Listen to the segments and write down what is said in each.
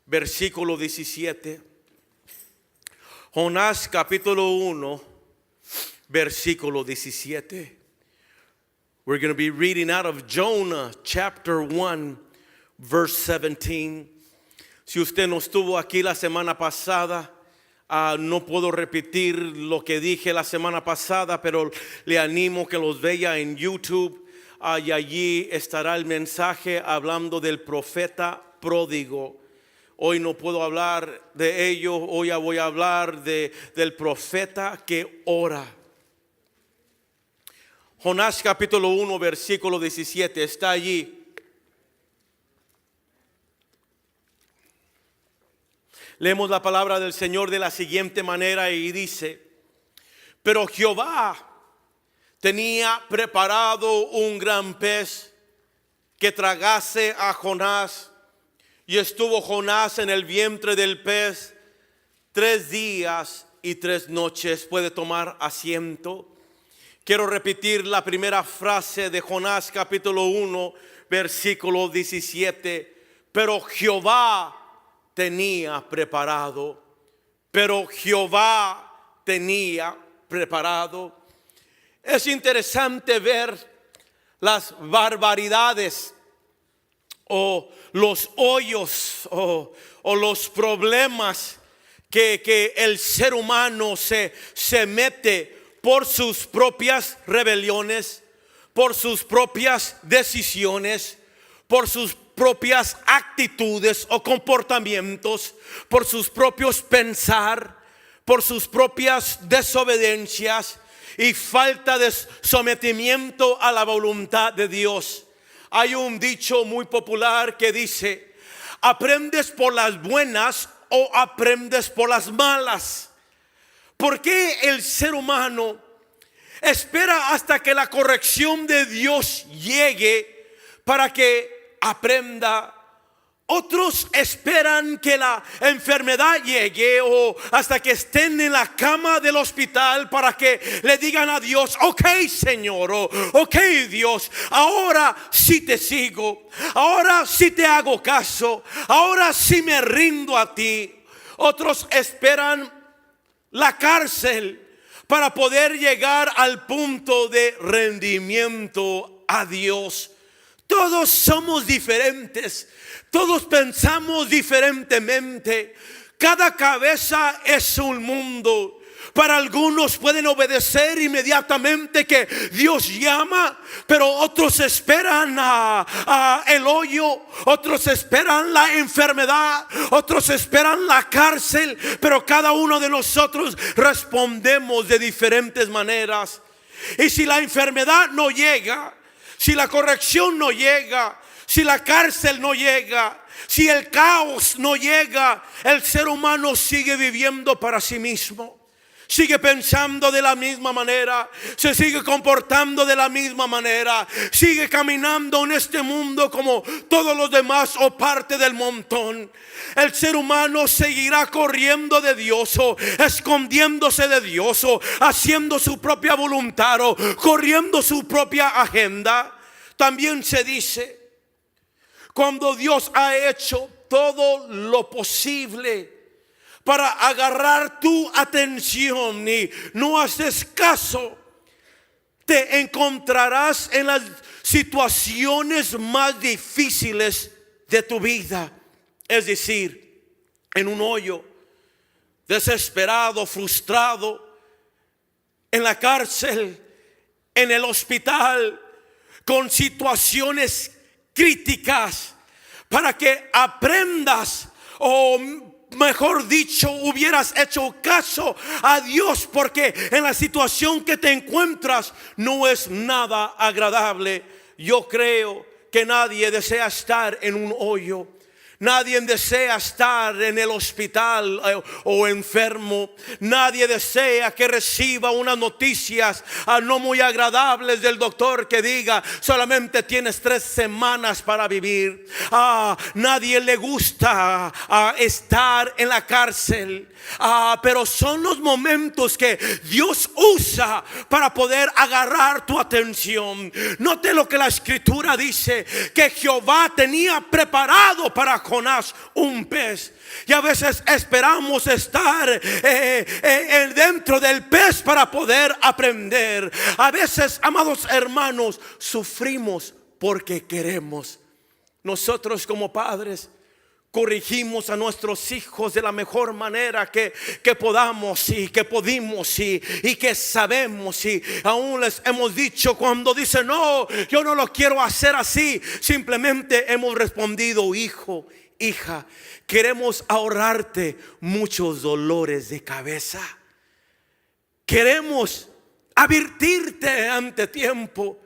versículo 17. Jonás capítulo 1, versículo 17. We're going to be reading out of Jonah chapter 1, verse 17. Si usted no estuvo aquí la semana pasada, no puedo repetir lo que dije la semana pasada, pero le animo que los vea en YouTube. Y allí estará el mensaje hablando del profeta pródigo. Hoy no puedo hablar de ello, hoy voy a hablar del profeta que ora. Jonás capítulo 1, versículo 17, está allí. Leemos la palabra del Señor de la siguiente manera y dice: pero Jehová tenía preparado un gran pez que tragase a Jonás. Y estuvo Jonás en el vientre del pez 3 días y 3 noches. Puede tomar asiento. Quiero repetir la primera frase de Jonás capítulo 1, versículo 17. Pero Jehová tenía preparado. Pero Jehová tenía preparado. Es interesante ver las barbaridades o los hoyos o los problemas que el ser humano se mete por sus propias rebeliones, por sus propias decisiones, por sus propias actitudes o comportamientos, por sus propios pensar, por sus propias desobediencias y falta de sometimiento a la voluntad de Dios. Hay un dicho muy popular que dice: ¿aprendes por las buenas o aprendes por las malas? ¿Por qué el ser humano espera hasta que la corrección de Dios llegue para que aprenda? Otros esperan que la enfermedad llegue o hasta que estén en la cama del hospital para que le digan a Dios: ok, Señor, o ok, Dios, ahora sí te sigo, ahora sí te hago caso, ahora sí me rindo a ti. Otros esperan la cárcel para poder llegar al punto de rendimiento a Dios. Todos somos diferentes. Todos pensamos diferentemente. Cada cabeza es un mundo. Para algunos pueden obedecer inmediatamente que Dios llama, pero otros esperan el hoyo, otros esperan la enfermedad, otros esperan la cárcel. Pero cada uno de nosotros respondemos de diferentes maneras. Y si la enfermedad no llega, si la corrección no llega, si la cárcel no llega, si el caos no llega, el ser humano sigue viviendo para sí mismo. Sigue pensando de la misma manera, se sigue comportando de la misma manera, sigue caminando en este mundo como todos los demás o parte del montón. El ser humano seguirá corriendo de Dios o escondiéndose de Dios o haciendo su propia voluntad o corriendo su propia agenda. También se dice, cuando Dios ha hecho todo lo posible para agarrar tu atención y no haces caso, te encontrarás en las situaciones más difíciles de tu vida. Es decir, en un hoyo, desesperado, frustrado, en la cárcel, en el hospital, con situaciones críticas, para que aprendas, o mejor dicho, hubieras hecho caso a Dios, porque en la situación que te encuentras no es nada agradable. Yo creo que nadie desea estar en un hoyo. Nadie desea estar en el hospital o enfermo. Nadie desea que reciba unas noticias no muy agradables del doctor que diga: solamente tienes 3 semanas para vivir. Nadie le gusta estar en la cárcel. Pero son los momentos que Dios usa para poder agarrar tu atención. Note lo que la escritura dice: que Jehová tenía preparado para Jonás un pez. Y a veces esperamos estar dentro del pez para poder aprender. A veces, amados hermanos, sufrimos porque queremos. Nosotros como padres corregimos a nuestros hijos de la mejor manera que podamos y que pudimos y que sabemos, y aún les hemos dicho cuando dicen no, yo no lo quiero hacer así, simplemente hemos respondido: hijo, hija, queremos ahorrarte muchos dolores de cabeza, queremos advertirte ante tiempo.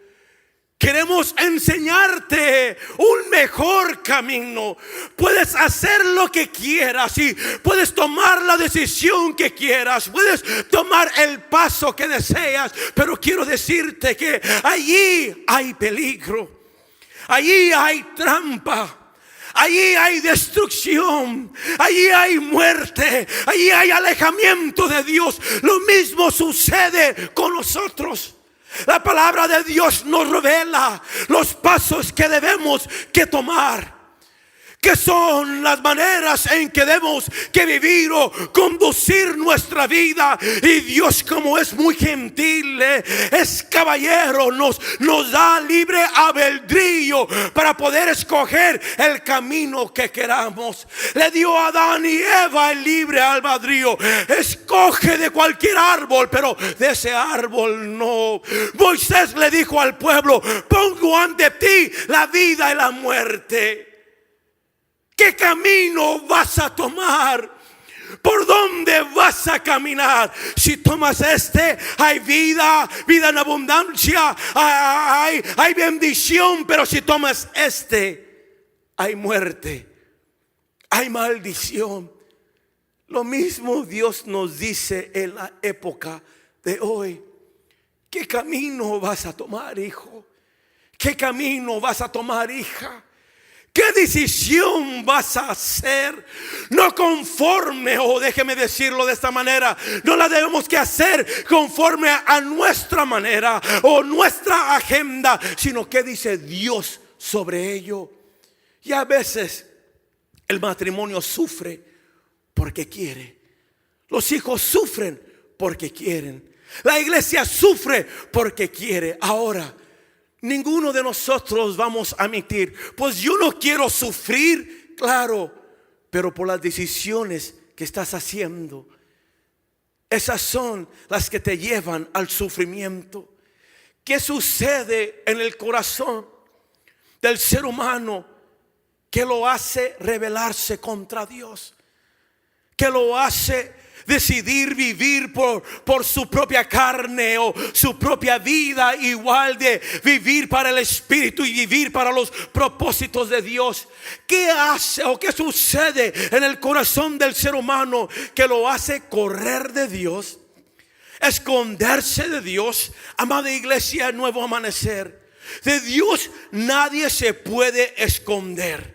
Queremos enseñarte un mejor camino. Puedes hacer lo que quieras y puedes tomar la decisión que quieras. Puedes tomar el paso que deseas. Pero quiero decirte que allí hay peligro. Allí hay trampa. Allí hay destrucción, allí hay muerte, allí hay alejamiento de Dios. Lo mismo sucede con nosotros. La palabra de Dios nos revela los pasos que debemos que tomar, que son las maneras en que debemos que vivir o conducir nuestra vida. Y Dios, como es muy gentil, es caballero, nos da libre albedrío para poder escoger el camino que queramos. Le dio a Adán y Eva el libre albedrío. Escoge de cualquier árbol, pero de ese árbol no. Moisés le dijo al pueblo: pongo ante ti la vida y la muerte. ¿Qué camino vas a tomar? ¿Por dónde vas a caminar? Si tomas este, hay vida en abundancia, hay bendición. Pero si tomas este, hay muerte, hay maldición. Lo mismo Dios nos dice en la época de hoy. ¿Qué camino vas a tomar, hijo? ¿Qué camino vas a tomar, hija? ¿Qué decisión vas a hacer? No conforme, o déjeme decirlo de esta manera, no la debemos que hacer conforme a nuestra manera o nuestra agenda, sino que dice Dios sobre ello. Y a veces el matrimonio sufre porque quiere. Los hijos sufren porque quieren. La iglesia sufre porque quiere. Ahora, ninguno de nosotros vamos a admitir: pues yo no quiero sufrir. Claro, pero por las decisiones que estás haciendo, esas son las que te llevan al sufrimiento. ¿Qué sucede en el corazón del ser humano que lo hace rebelarse contra Dios? Que lo hace decidir vivir por su propia carne o su propia vida, igual de vivir para el Espíritu y vivir para los propósitos de Dios. ¿Qué hace o qué sucede en el corazón del ser humano que lo hace correr de Dios, esconderse de Dios? Amada iglesia, Nuevo Amanecer, de Dios nadie se puede esconder.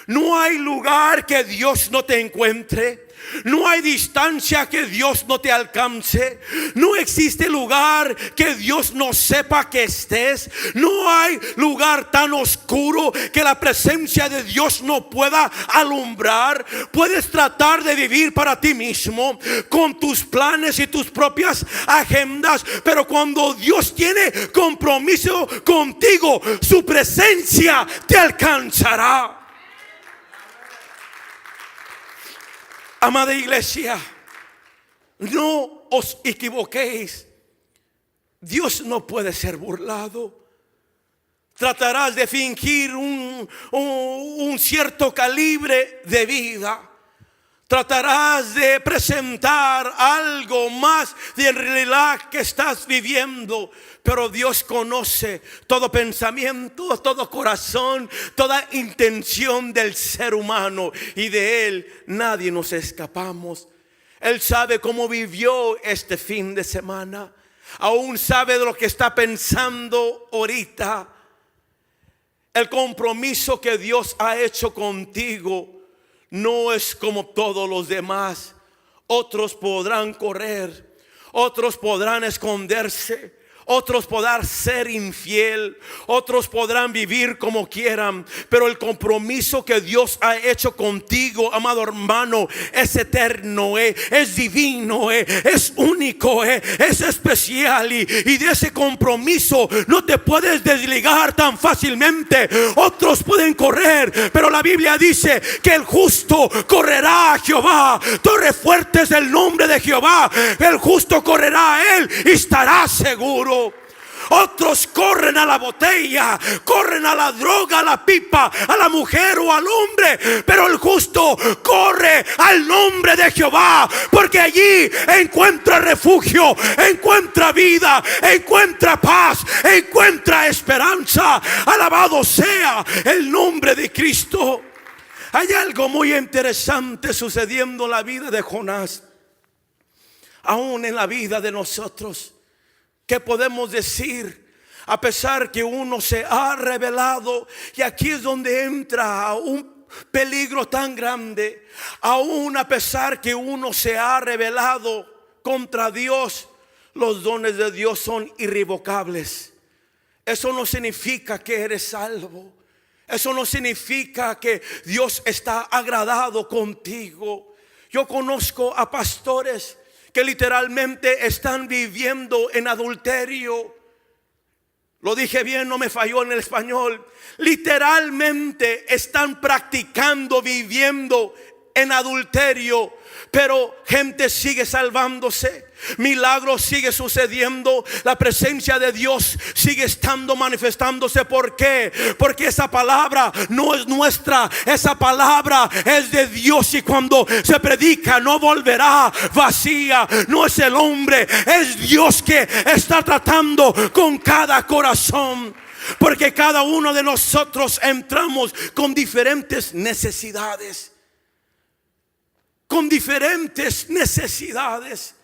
No hay lugar que Dios no te encuentre. No hay distancia que Dios no te alcance. No existe lugar que Dios no sepa que estés. No hay lugar tan oscuro que la presencia de Dios no pueda alumbrar. Puedes tratar de vivir para ti mismo, con tus planes y tus propias agendas, pero cuando Dios tiene compromiso contigo, su presencia te alcanzará. Amada iglesia, no os equivoquéis. Dios no puede ser burlado. Tratarás de fingir un cierto calibre de vida. Tratarás de presentar algo más de realidad que estás viviendo. Pero Dios conoce todo pensamiento, todo corazón, toda intención del ser humano. Y de Él nadie nos escapamos. Él sabe cómo vivió este fin de semana. Aún sabe de lo que está pensando ahorita. El compromiso que Dios ha hecho contigo no es como todos los demás. Otros podrán correr, otros podrán esconderse, Otros podrán ser infiel, otros podrán vivir como quieran, pero el compromiso que Dios ha hecho contigo, amado hermano, es eterno, es divino, es único, es especial, y de ese compromiso no te puedes desligar tan fácilmente. Otros pueden correr, pero la Biblia dice que el justo correrá a Jehová. Torre fuerte es el nombre de Jehová. El justo correrá a él y estará seguro. Otros corren a la botella, corren a la droga, a la pipa, a la mujer o al hombre, pero el justo corre al nombre de Jehová, porque allí encuentra refugio, encuentra vida, encuentra paz, encuentra esperanza. Alabado sea el nombre de Cristo. Hay algo muy interesante sucediendo en la vida de Jonás, aún en la vida de nosotros. ¿Qué podemos decir? A pesar que uno se ha revelado, y aquí es donde entra un peligro tan grande, aún a pesar que uno se ha revelado contra Dios, los dones de Dios son irrevocables. Eso no significa que eres salvo. Eso no significa que Dios está agradado contigo. Yo conozco a pastores que literalmente están viviendo en adulterio. Lo dije bien, no me falló en el español. Literalmente están practicando, viviendo en adulterio, pero gente sigue salvándose. Milagros sigue sucediendo. La presencia de Dios sigue estando manifestándose. ¿Por qué? Porque esa palabra no es nuestra, esa palabra es de Dios, y cuando se predica no volverá vacía. No es el hombre, es Dios que está tratando con cada corazón, porque cada uno de nosotros entramos con diferentes necesidades, con diferentes necesidades,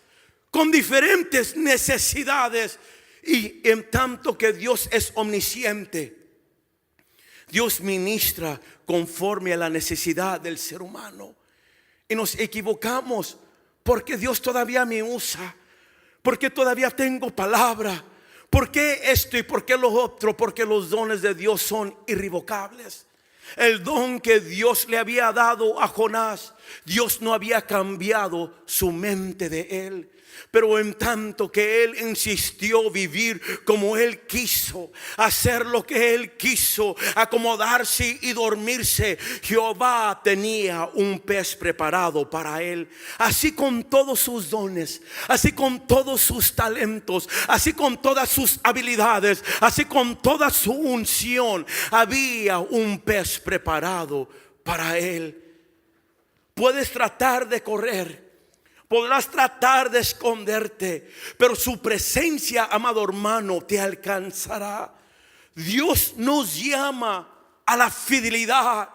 con diferentes necesidades. Y en tanto que Dios es omnisciente, Dios ministra conforme a la necesidad del ser humano. Y nos equivocamos porque Dios todavía me usa, porque todavía tengo palabra, porque esto y porque lo otro, porque los dones de Dios son irrevocables. El don que Dios le había dado a Jonás, Dios no había cambiado su mente de él. Pero en tanto que él insistió vivir como él quiso, hacer lo que él quiso, acomodarse y dormirse, Jehová tenía un pez preparado para él. Así con todos sus dones, así con todos sus talentos, así con todas sus habilidades, así con toda su unción, había un pez preparado para él. Puedes tratar de correr, podrás tratar de esconderte, pero su presencia, amado hermano, te alcanzará. Dios nos llama a la fidelidad,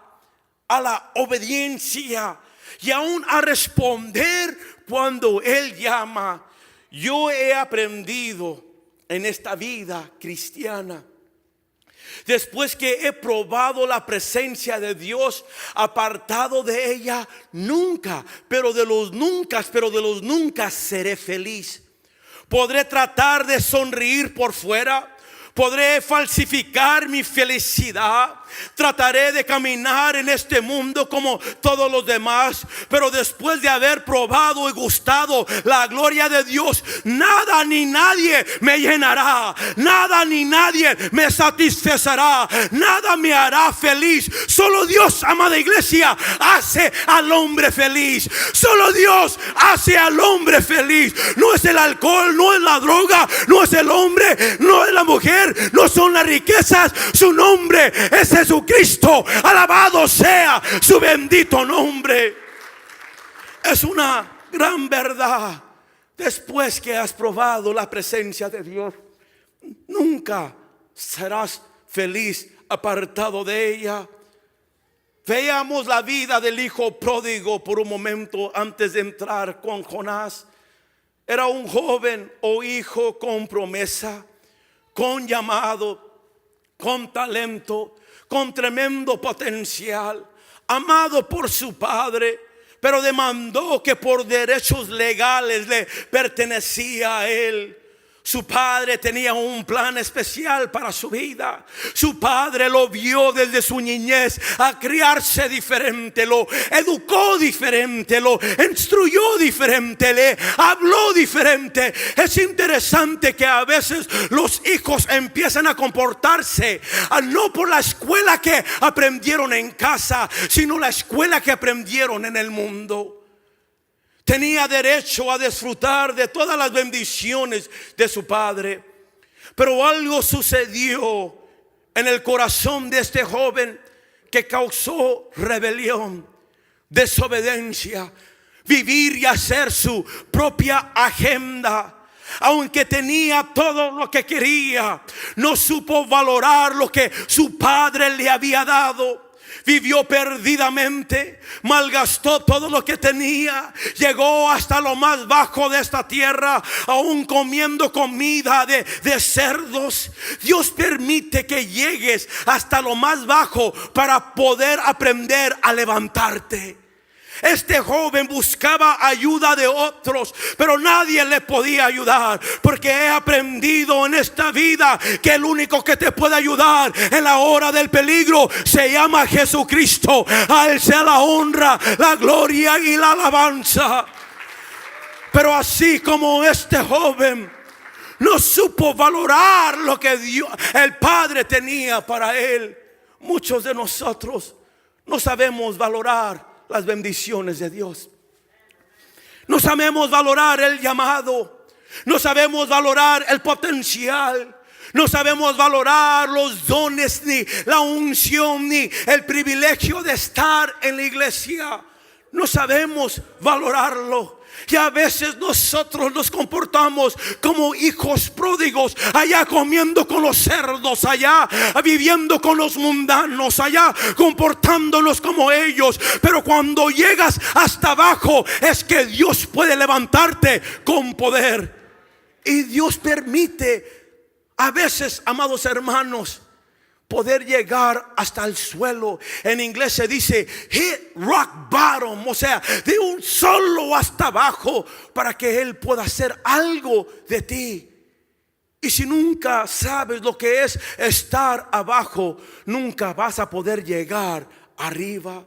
a la obediencia y aún a responder cuando Él llama. Yo he aprendido en esta vida cristiana, después que he probado la presencia de Dios, apartado de ella, nunca, pero de los nunca seré feliz. Podré tratar de sonreír por fuera, podré falsificar mi felicidad, trataré de caminar en este mundo como todos los demás, pero después de haber probado y gustado la gloria de Dios, nada ni nadie me llenará, nada ni nadie me satisfacerá, nada me hará feliz. Solo Dios, amada iglesia, hace al hombre feliz. Solo Dios hace al hombre feliz. No es el alcohol, no es la droga, no es el hombre, no es la mujer, no son las riquezas. Su nombre es Jesucristo. Alabado sea su bendito nombre. Es una gran verdad. Después que has probado la presencia de Dios, nunca serás feliz apartado de ella. Veamos la vida del hijo pródigo por un momento antes de entrar con Jonás. Era un joven o hijo con promesa, con llamado, con talento, con tremendo potencial, amado por su padre, pero demandó que por derechos legales le pertenecía a él. Su padre tenía un plan especial para su vida. Su padre lo vio desde su niñez a criarse diferente, lo educó diferente, lo instruyó diferente, le habló diferente. Es interesante que a veces los hijos empiezan a comportarse no por la escuela que aprendieron en casa, sino la escuela que aprendieron en el mundo. Tenía derecho a disfrutar de todas las bendiciones de su padre, pero algo sucedió en el corazón de este joven que causó rebelión, desobediencia, vivir y hacer su propia agenda. Aunque tenía todo lo que quería, no supo valorar lo que su padre le había dado. Vivió perdidamente, malgastó todo lo que tenía, llegó hasta lo más bajo de esta tierra, aún comiendo comida de cerdos. Dios permite que llegues hasta lo más bajo para poder aprender a levantarte. Este joven buscaba ayuda de otros, pero nadie le podía ayudar, porque he aprendido en esta vida que el único que te puede ayudar en la hora del peligro se llama Jesucristo. A Él sea la honra, la gloria y la alabanza. Pero así como este joven no supo valorar lo que Dios, el Padre tenía para él, muchos de nosotros no sabemos valorar las bendiciones de Dios. No sabemos valorar el llamado. No sabemos valorar el potencial. No sabemos valorar los dones, ni la unción, ni el privilegio de estar en la iglesia. No sabemos valorarlo. Y a veces nosotros nos comportamos como hijos pródigos, allá comiendo con los cerdos, allá viviendo con los mundanos, allá comportándonos como ellos. Pero cuando llegas hasta abajo es que Dios puede levantarte con poder. Y Dios permite a veces, amados hermanos, poder llegar hasta el suelo. En inglés se dice hit rock bottom, o sea, de un solo hasta abajo, para que Él pueda hacer algo de ti. Y si nunca sabes lo que es estar abajo, nunca vas a poder llegar arriba.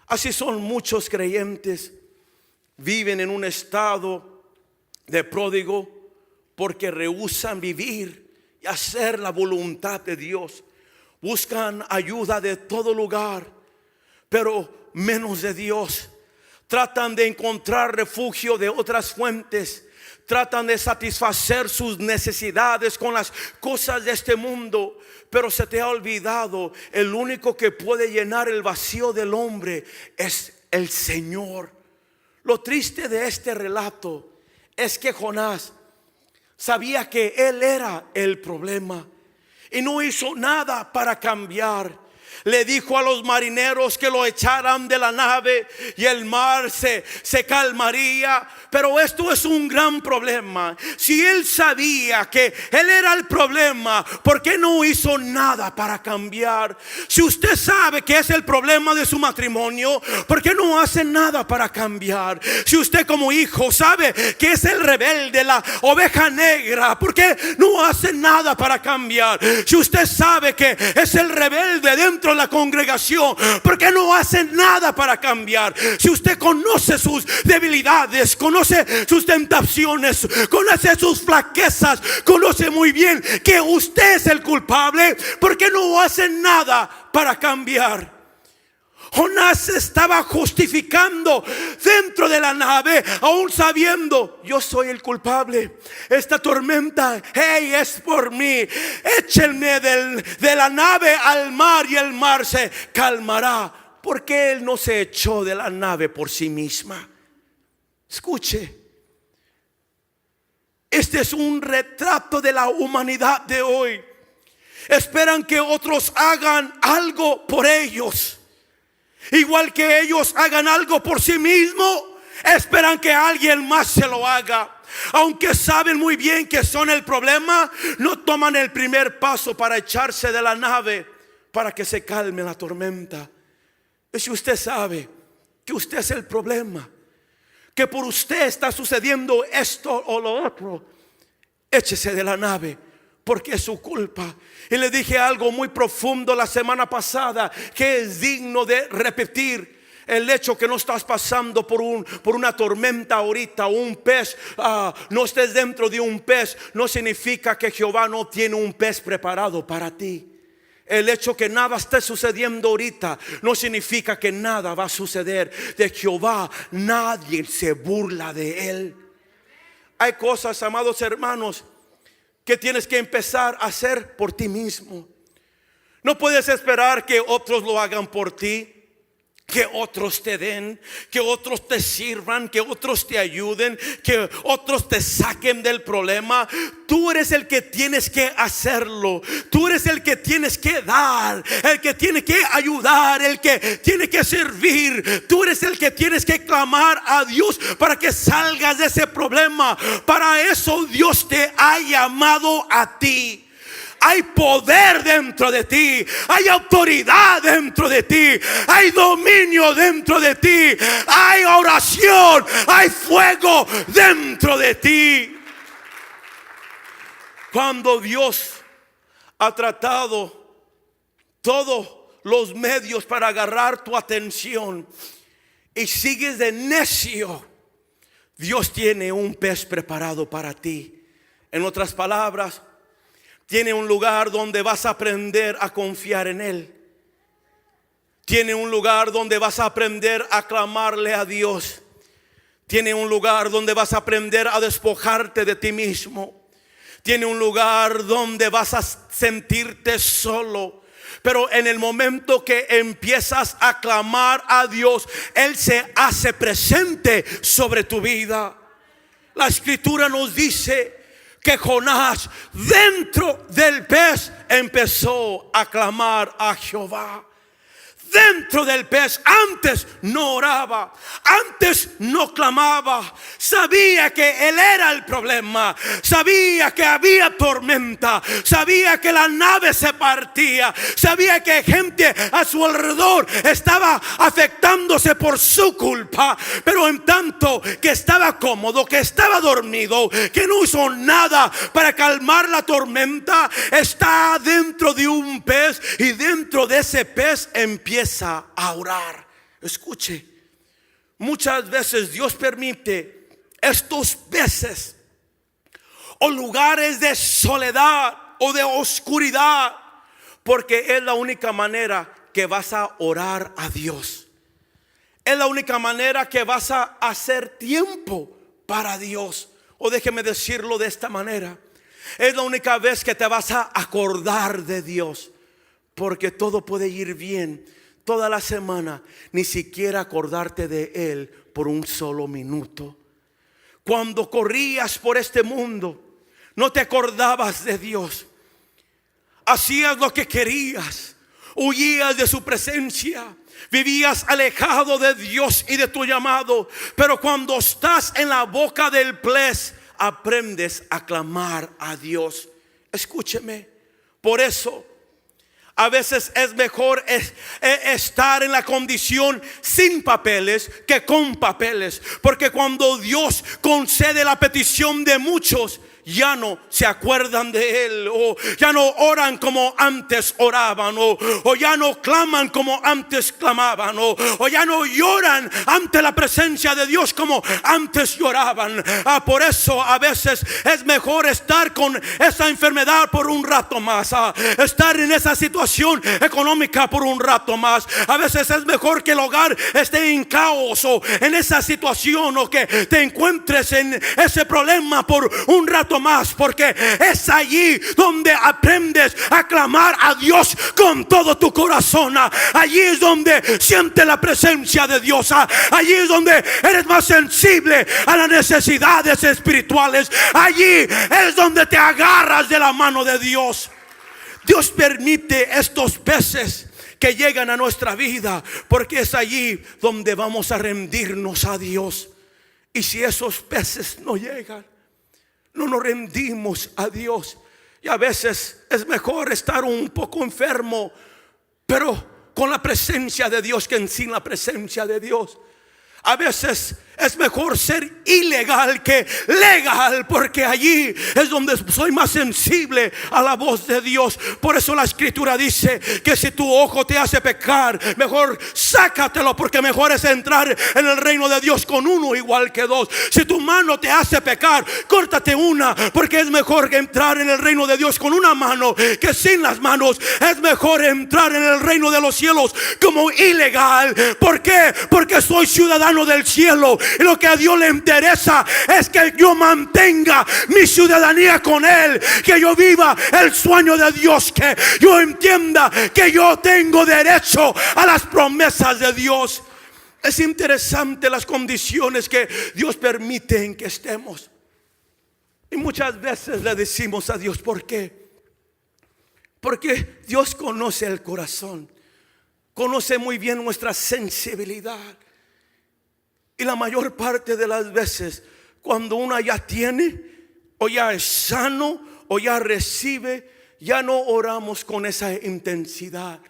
Así son muchos creyentes. Viven en un estado de pródigo porque rehúsan vivir y hacer la voluntad de Dios. Buscan ayuda de todo lugar, pero menos de Dios. Tratan de encontrar refugio de otras fuentes. Tratan de satisfacer sus necesidades con las cosas de este mundo. Pero se te ha olvidado, el único que puede llenar el vacío del hombre es el Señor. Lo triste de este relato es que Jonás sabía que él era el problema y no hizo nada para cambiar. Le dijo a los marineros que lo echaran de la nave y el mar se calmaría. Pero esto es un gran problema. Si él sabía que él era el problema, ¿por qué no hizo nada para cambiar? Si usted sabe que es el problema de su matrimonio, ¿por qué no hace nada para cambiar? Si usted como hijo sabe que es el rebelde, la oveja negra, ¿por qué no hace nada para cambiar? Si usted sabe que es el rebelde dentro de la congregación, ¿por qué no hace nada para cambiar? Si usted conoce sus debilidades, conoce sus tentaciones, conoce sus flaquezas, conoce muy bien que usted es el culpable, ¿por qué no hace nada para cambiar? Jonás estaba justificando dentro de la nave, aún sabiendo: yo soy el culpable. Esta tormenta, hey, es por mí. Échenme de la nave al mar y el mar se calmará. ¿Por qué él no se echó de la nave por sí misma? Escuche, este es un retrato de la humanidad de hoy. Esperan que otros hagan algo por ellos, igual que ellos hagan algo por sí mismos. Esperan que alguien más se lo haga. Aunque saben muy bien que son el problema, no toman el primer paso para echarse de la nave para que se calme la tormenta. Y si usted sabe que usted es el problema, que por usted está sucediendo esto o lo otro, échese de la nave, porque es su culpa. Y le dije algo muy profundo la semana pasada que es digno de repetir. El hecho que no estás pasando por una tormenta ahorita, un pez, no estés dentro de un pez, no significa que Jehová no tiene un pez preparado para ti. El hecho que nada esté sucediendo ahorita no significa que nada va a suceder. De Jehová nadie se burla de él. Hay cosas, amados hermanos, que tienes que empezar a hacer por ti mismo. No puedes esperar que otros lo hagan por ti, que otros te den, que otros te sirvan, que otros te ayuden, que otros te saquen del problema. Tú eres el que tienes que hacerlo. Tú eres el que tienes que dar, el que tiene que ayudar, el que tiene que servir. Tú eres el que tienes que clamar a Dios para que salgas de ese problema. Para eso Dios te ha llamado a ti. Hay poder dentro de ti, hay autoridad dentro de ti, hay dominio dentro de ti, hay oración, hay fuego dentro de ti. Cuando Dios ha tratado todos los medios para agarrar tu atención y sigues de necio, Dios tiene un pez preparado para ti. En otras palabras, tiene un lugar donde vas a aprender a confiar en Él. Tiene un lugar donde vas a aprender a clamarle a Dios. Tiene un lugar donde vas a aprender a despojarte de ti mismo. Tiene un lugar donde vas a sentirte solo. Pero en el momento que empiezas a clamar a Dios, Él se hace presente sobre tu vida. La escritura nos dice que Jonás dentro del pez empezó a clamar a Jehová. Dentro del pez, antes no oraba, antes no clamaba. Sabía que él era el problema, sabía que había tormenta, sabía que la nave se partía, sabía que gente a su alrededor estaba afectándose por su culpa. Pero en tanto que estaba cómodo, que estaba dormido, que no hizo nada para calmar la tormenta, está dentro de un pez, y dentro de ese pez empieza a orar. Escuche, muchas veces Dios permite estos peces o lugares de soledad o de oscuridad, porque es la única manera que vas a orar a Dios. Es la única manera que vas a hacer tiempo para Dios. O déjeme decirlo de esta manera: es la única vez que te vas a acordar de Dios, porque todo puede ir bien toda la semana, ni siquiera acordarte de Él por un solo minuto. Cuando corrías por este mundo, no te acordabas de Dios. Hacías lo que querías, huías de su presencia, vivías alejado de Dios y de tu llamado. Pero cuando estás en la boca del pez, aprendes a clamar a Dios. Escúcheme, por eso a veces es mejor estar en la condición sin papeles que con papeles. Porque cuando Dios concede la petición de muchos, ya no se acuerdan de Él, o ya no oran como antes oraban, o ya no claman como antes clamaban, o ya no lloran ante la presencia de Dios como antes lloraban. Por eso a veces es mejor estar con esa enfermedad por un rato más, estar en esa situación económica por un rato más. A veces es mejor que el hogar esté en caos, o en esa situación, o que te encuentres en ese problema por un rato más, porque es allí donde aprendes a clamar a Dios con todo tu corazón. Allí es donde sientes la presencia de Dios. Allí es donde eres más sensible a las necesidades espirituales. Allí es donde te agarras de la mano de Dios. Dios permite estos peces que llegan a nuestra vida, porque es allí donde vamos a rendirnos a Dios. Y si esos peces no llegan, no nos rendimos a Dios. Y a veces es mejor estar un poco enfermo, pero con la presencia de Dios, que sin la presencia de Dios. A veces Es mejor ser ilegal que legal, porque allí es donde soy más sensible a la voz de Dios. Por eso la escritura dice que si tu ojo te hace pecar, mejor sácatelo, porque mejor es entrar en el reino de Dios con uno igual que dos. Si tu mano te hace pecar, córtate una, porque es mejor que entrar en el reino de Dios con una mano que sin las manos. Es mejor entrar en el reino de los cielos como ilegal. ¿Por qué? Porque soy ciudadano del cielo. Y lo que a Dios le interesa es que yo mantenga mi ciudadanía con Él, que yo viva el sueño de Dios, que yo entienda que yo tengo derecho a las promesas de Dios. Es interesante las condiciones que Dios permite en que estemos. Y muchas veces le decimos a Dios, ¿por qué? Porque Dios conoce el corazón, conoce muy bien nuestra sensibilidad. Y la mayor parte de las veces, cuando uno ya tiene, o ya es sano, o ya recibe, ya no oramos con esa intensidad,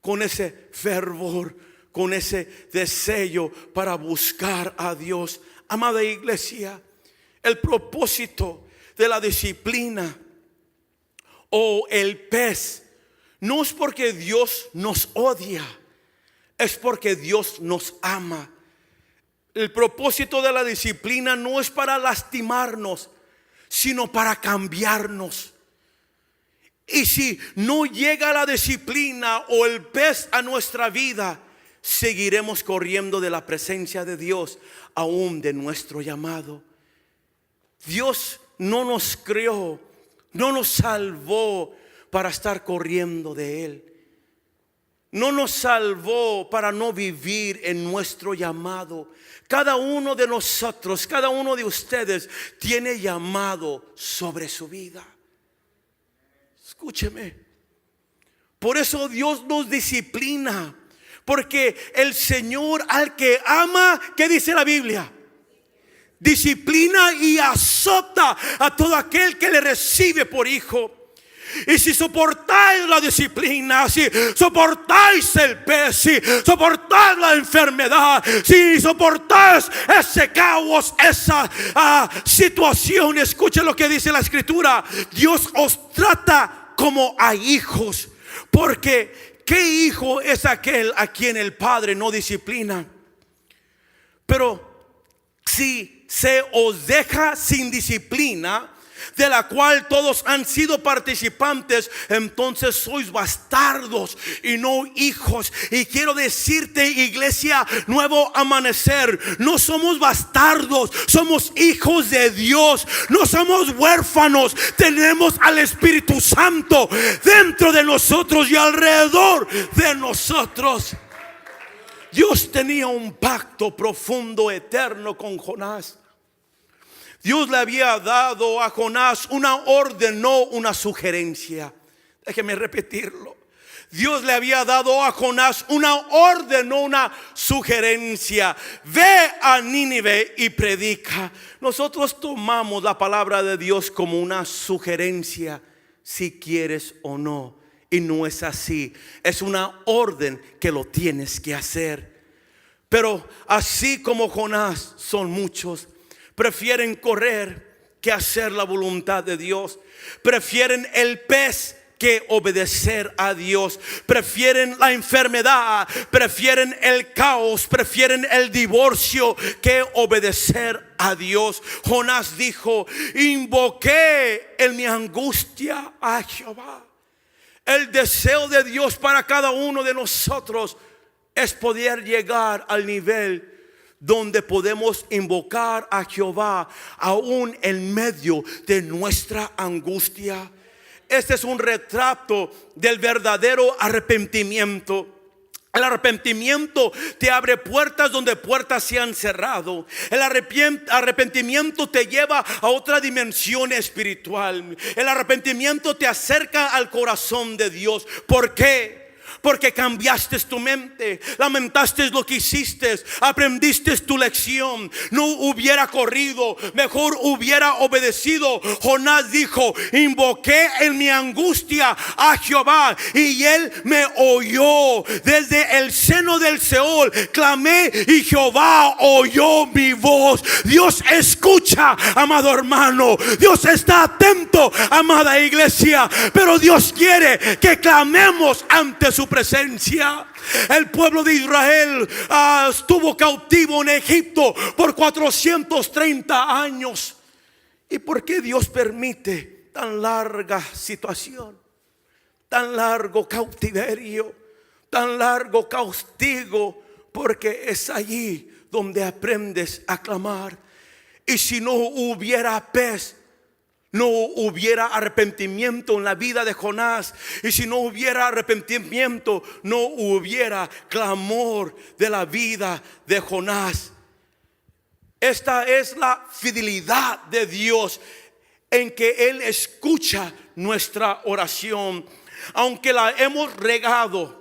con ese fervor, con ese deseo para buscar a Dios. Amada iglesia, el propósito de la disciplina o el pez no es porque Dios nos odia, es porque Dios nos ama. El propósito de la disciplina no es para lastimarnos, sino para cambiarnos. Y si no llega la disciplina o el pez a nuestra vida, seguiremos corriendo de la presencia de Dios, aún de nuestro llamado. Dios no nos creó, no nos salvó para estar corriendo de Él. No nos salvó para no vivir en nuestro llamado. Cada uno de nosotros, cada uno de ustedes tiene llamado sobre su vida. Escúcheme. Por eso Dios nos disciplina, porque el Señor al que ama, ¿qué dice la Biblia? Disciplina y azota a todo aquel que le recibe por hijo. Y si soportáis la disciplina, si soportáis el pez, si soportáis la enfermedad, si soportáis ese caos, esa situación, escuchen lo que dice la escritura: Dios os trata como a hijos. Porque ¿qué hijo es aquel a quien el padre no disciplina? Pero si se os deja sin disciplina, de la cual todos han sido participantes, entonces sois bastardos y no hijos. Y quiero decirte, iglesia Nuevo Amanecer, no somos bastardos, somos hijos de Dios. No somos huérfanos, tenemos al Espíritu Santo dentro de nosotros y alrededor de nosotros. Dios tenía un pacto profundo, eterno con Jonás. Dios le había dado a Jonás una orden, no una sugerencia. Déjeme repetirlo. Dios le había dado a Jonás una orden, no una sugerencia. Ve a Nínive y predica. Nosotros tomamos la palabra de Dios como una sugerencia, si quieres o no. Y no es así. Es una orden que lo tienes que hacer. Pero así como Jonás, son muchos prefieren correr que hacer la voluntad de Dios. Prefieren el pez que obedecer a Dios. Prefieren la enfermedad, prefieren el caos, prefieren el divorcio que obedecer a Dios. Jonás dijo: invoqué en mi angustia a Jehová. El deseo de Dios para cada uno de nosotros es poder llegar al nivel donde podemos invocar a Jehová aún en medio de nuestra angustia. Este es un retrato del verdadero arrepentimiento. El arrepentimiento te abre puertas donde puertas se han cerrado. El arrepentimiento te lleva a otra dimensión espiritual. El arrepentimiento te acerca al corazón de Dios. ¿Por qué? Porque cambiaste tu mente, lamentaste lo que hiciste, aprendiste tu lección. No hubiera corrido, mejor hubiera obedecido. Jonás dijo: invoqué en mi angustia a Jehová y él me oyó. Desde el seno del Seol clamé y Jehová oyó mi voz. Dios escucha, amado hermano. Dios está atento, amada iglesia. Pero Dios quiere que clamemos ante su presencia. El pueblo de Israel estuvo cautivo en Egipto por 430 años. ¿Y por qué Dios permite tan larga situación, tan largo cautiverio, tan largo castigo? Porque es allí donde aprendes a clamar. Y si no hubiera pez, no hubiera arrepentimiento en la vida de Jonás. Y si no hubiera arrepentimiento, no hubiera clamor de la vida de Jonás. Esta es la fidelidad de Dios, en que Él escucha nuestra oración. Aunque la hemos regado,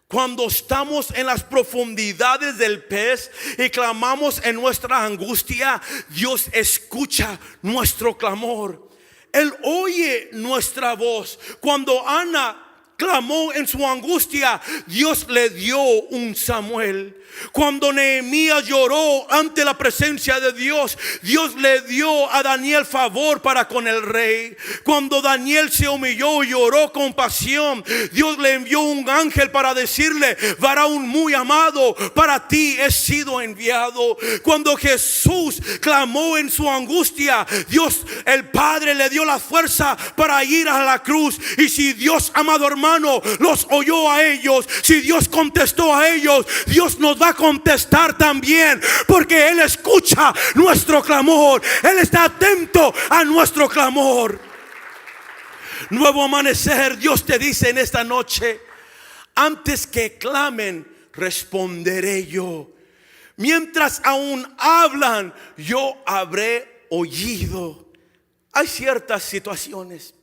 cuando estamos en las profundidades del pez y clamamos en nuestra angustia, Dios escucha nuestro clamor. Él oye nuestra voz. Cuando Ana clamó en su angustia, Dios le dio un Samuel. Cuando Nehemías lloró ante la presencia de Dios, Dios le dio a Daniel favor para con el rey. Cuando Daniel se humilló y lloró con pasión, Dios le envió un ángel para decirle: varón muy amado, para ti he sido enviado. Cuando Jesús clamó en su angustia, Dios el Padre le dio la fuerza para ir a la cruz. Y si Dios, amado hermano, los oyó a ellos, si Dios contestó a ellos, Dios nos va a contestar también, porque Él escucha nuestro clamor. Él está atento a nuestro clamor. Nuevo amanecer. Dios te dice en esta noche: antes que clamen, responderé yo. Mientras aún hablan, yo habré oído. Hay ciertas situaciones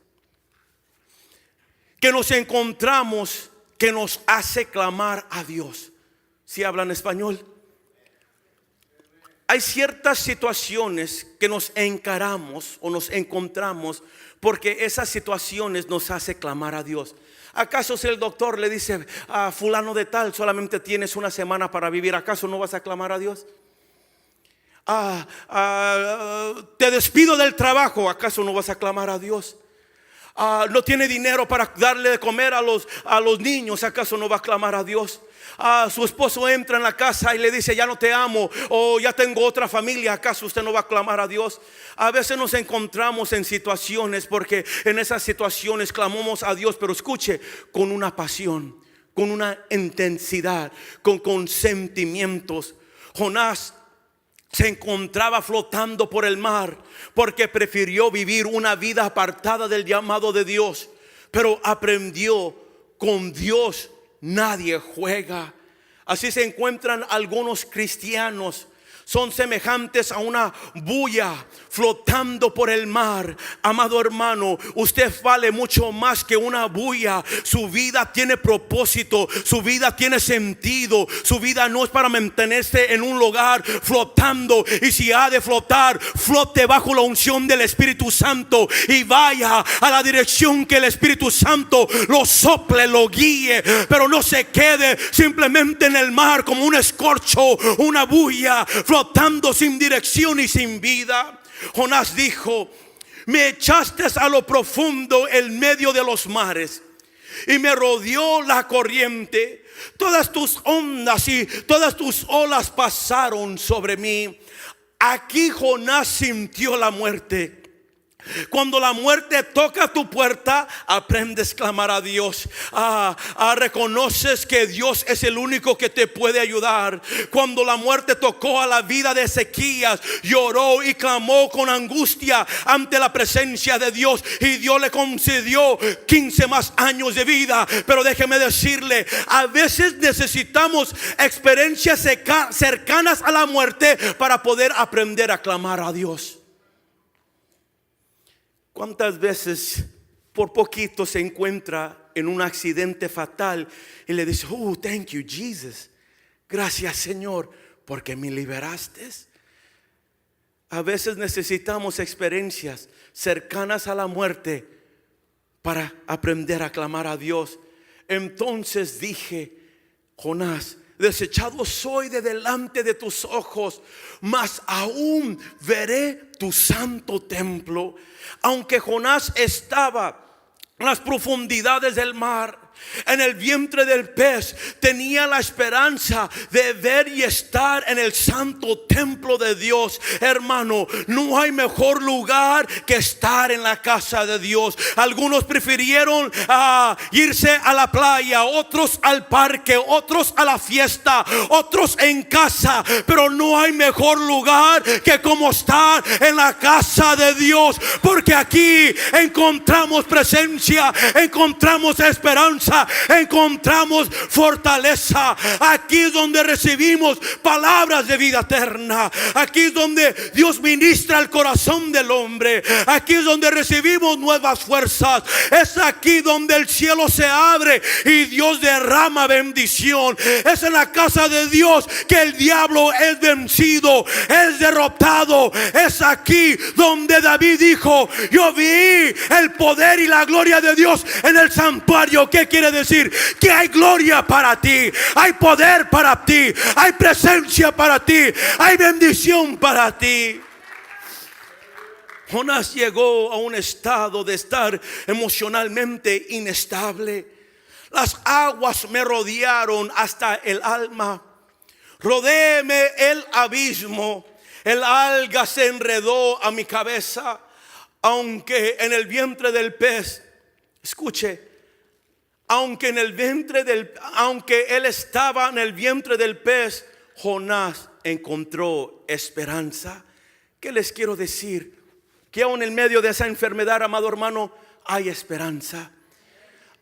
que nos encontramos que nos hace clamar a Dios. Si hablan español. Hay ciertas situaciones que nos encaramos o nos encontramos porque esas situaciones nos hace clamar a Dios. ¿Acaso si el doctor le dice a fulano de tal: solamente tienes una semana para vivir, acaso no vas a clamar a Dios? Te despido del trabajo, ¿acaso no vas a clamar a Dios? No tiene dinero para darle de comer a los niños, ¿acaso no va a clamar a Dios? Su esposo entra en la casa y le dice: ya no te amo, o ya tengo otra familia, ¿acaso usted no va a clamar a Dios? A veces nos encontramos en situaciones porque en esas situaciones clamamos a Dios, pero escuche, con una pasión, con una intensidad, con sentimientos. Jonás se encontraba flotando por el mar porque prefirió vivir una vida apartada del llamado de Dios. Pero aprendió: con Dios nadie juega. Así se encuentran algunos cristianos. Son semejantes a una bulla flotando por el mar. Amado hermano, usted vale mucho más que una bulla. Su vida tiene propósito, su vida tiene sentido. Su vida no es para mantenerse en un lugar flotando. Y si ha de flotar, flote bajo la unción del Espíritu Santo y vaya a la dirección que el Espíritu Santo lo sople, lo guíe. Pero no se quede simplemente en el mar como un escorcho, una bulla flotando sin dirección y sin vida. Jonás dijo: me echaste a lo profundo en medio de los mares y me rodeó la corriente. Todas tus ondas y todas tus olas pasaron sobre mí. Aquí Jonás sintió la muerte. Cuando la muerte toca tu puerta, aprendes a clamar a Dios. Reconoces que Dios es el único que te puede ayudar. Cuando la muerte tocó a la vida de Ezequías, lloró y clamó con angustia ante la presencia de Dios, y Dios le concedió 15 más años de vida. Pero déjeme decirle, a veces necesitamos experiencias cercanas a la muerte para poder aprender a clamar a Dios. ¿Cuántas veces por poquito se encuentra en un accidente fatal y le dice, oh, thank you, Jesus. Gracias, Señor, porque me liberaste. A veces necesitamos experiencias cercanas a la muerte para aprender a clamar a Dios. Entonces dije, Jonás, desechado soy de delante de tus ojos, mas aún veré tu santo templo. Aunque Jonás estaba en las profundidades del mar, en el vientre del pez, tenía la esperanza de ver y estar en el santo templo de Dios. Hermano, no hay mejor lugar que estar en la casa de Dios. Algunos prefirieron irse a la playa, otros al parque, otros a la fiesta, otros en casa, pero no hay mejor lugar que como estar en la casa de Dios, porque aquí encontramos presencia, encontramos esperanza, encontramos fortaleza. Aquí es donde recibimos palabras de vida eterna. Aquí es donde Dios ministra el corazón del hombre. Aquí es donde recibimos nuevas fuerzas. Es aquí donde el cielo se abre y Dios derrama bendición. Es en la casa de Dios que el diablo es vencido, es derrotado. Es aquí donde David dijo, yo vi el poder y la gloria de Dios en el santuario. ¿Qué quiere decir? Que hay gloria para ti, hay poder para ti, hay presencia para ti, hay bendición para ti. Jonás llegó a un estado de estar emocionalmente inestable. Las aguas me rodearon hasta el alma, rodéeme el abismo, el alga se enredó a mi cabeza. Aunque en el vientre del pez, escuche, aunque él estaba en el vientre del pez, Jonás encontró esperanza. ¿Qué les quiero decir? Que aún en medio de esa enfermedad, amado hermano, hay esperanza.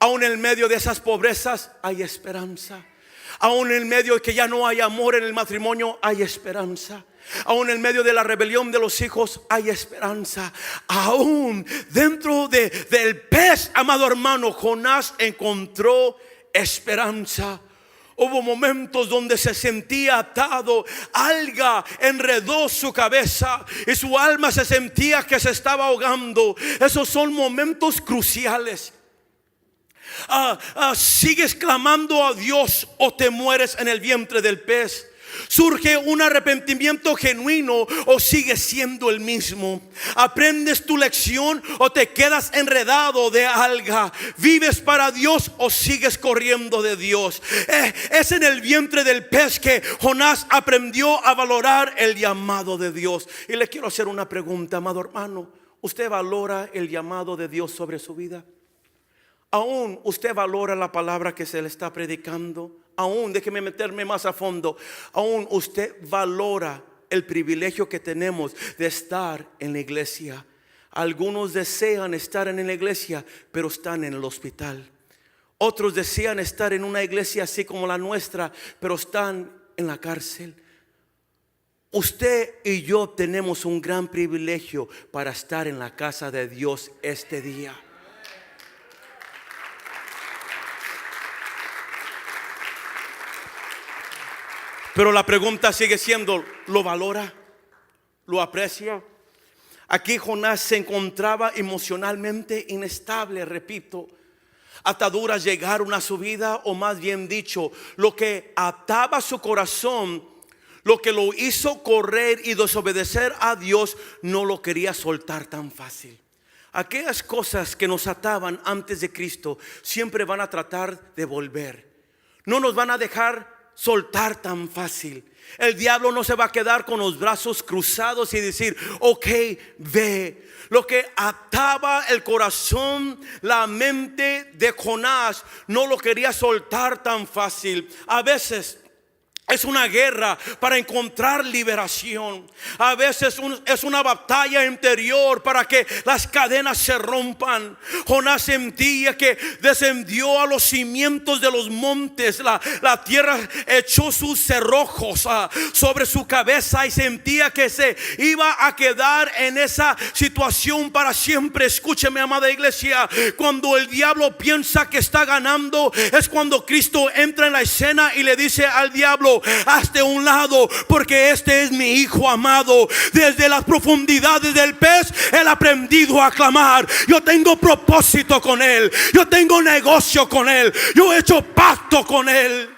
Aún en medio de esas pobrezas hay esperanza. Aún en medio de que ya no hay amor en el matrimonio, hay esperanza. Aún en medio de la rebelión de los hijos hay esperanza. Aún dentro del pez, amado hermano, Jonás encontró esperanza. Hubo momentos donde se sentía atado, alga enredó su cabeza y su alma se sentía que se estaba ahogando. Esos son momentos cruciales. Sigues clamando a Dios o te mueres en el vientre del pez. Surge un arrepentimiento genuino o sigues siendo el mismo. Aprendes tu lección o te quedas enredado de alga. Vives para Dios o sigues corriendo de Dios. Es en el vientre del pez que Jonás aprendió a valorar el llamado de Dios. Y le quiero hacer una pregunta, amado hermano. ¿Usted valora el llamado de Dios sobre su vida? Aún usted valora la palabra que se le está predicando. Aún, déjeme meterme más a fondo. Aún usted valora el privilegio que tenemos de estar en la iglesia. Algunos desean estar en la iglesia, pero están en el hospital. Otros desean estar en una iglesia así como la nuestra, pero están en la cárcel. Usted y yo tenemos un gran privilegio para estar en la casa de Dios este día. Pero la pregunta sigue siendo, ¿lo valora? ¿Lo aprecia? Aquí Jonás se encontraba emocionalmente inestable, repito. Ataduras llegaron a su vida, o más bien dicho, lo que ataba su corazón, lo que lo hizo correr y desobedecer a Dios, no lo quería soltar tan fácil. Aquellas cosas que nos ataban antes de Cristo siempre van a tratar de volver. No nos van a dejar soltar tan fácil. El diablo no se va a quedar con los brazos cruzados y decir, ok, ve. Lo que ataba el corazón, la mente de Jonás, no lo quería soltar tan fácil. A veces Es una guerra para encontrar liberación. A veces es una batalla interior para que las cadenas se rompan. Jonás sentía que descendió a los cimientos de los montes. La tierra echó sus cerrojos sobre su cabeza y sentía que se iba a quedar en esa situación para siempre. Escúcheme, amada iglesia, cuando el diablo piensa que está ganando, es cuando Cristo entra en la escena y le dice al diablo: hazte un lado, porque este es mi hijo amado. Desde las profundidades del pez él ha aprendido a clamar. Yo tengo propósito con él, yo tengo negocio con él, yo he hecho pacto con él.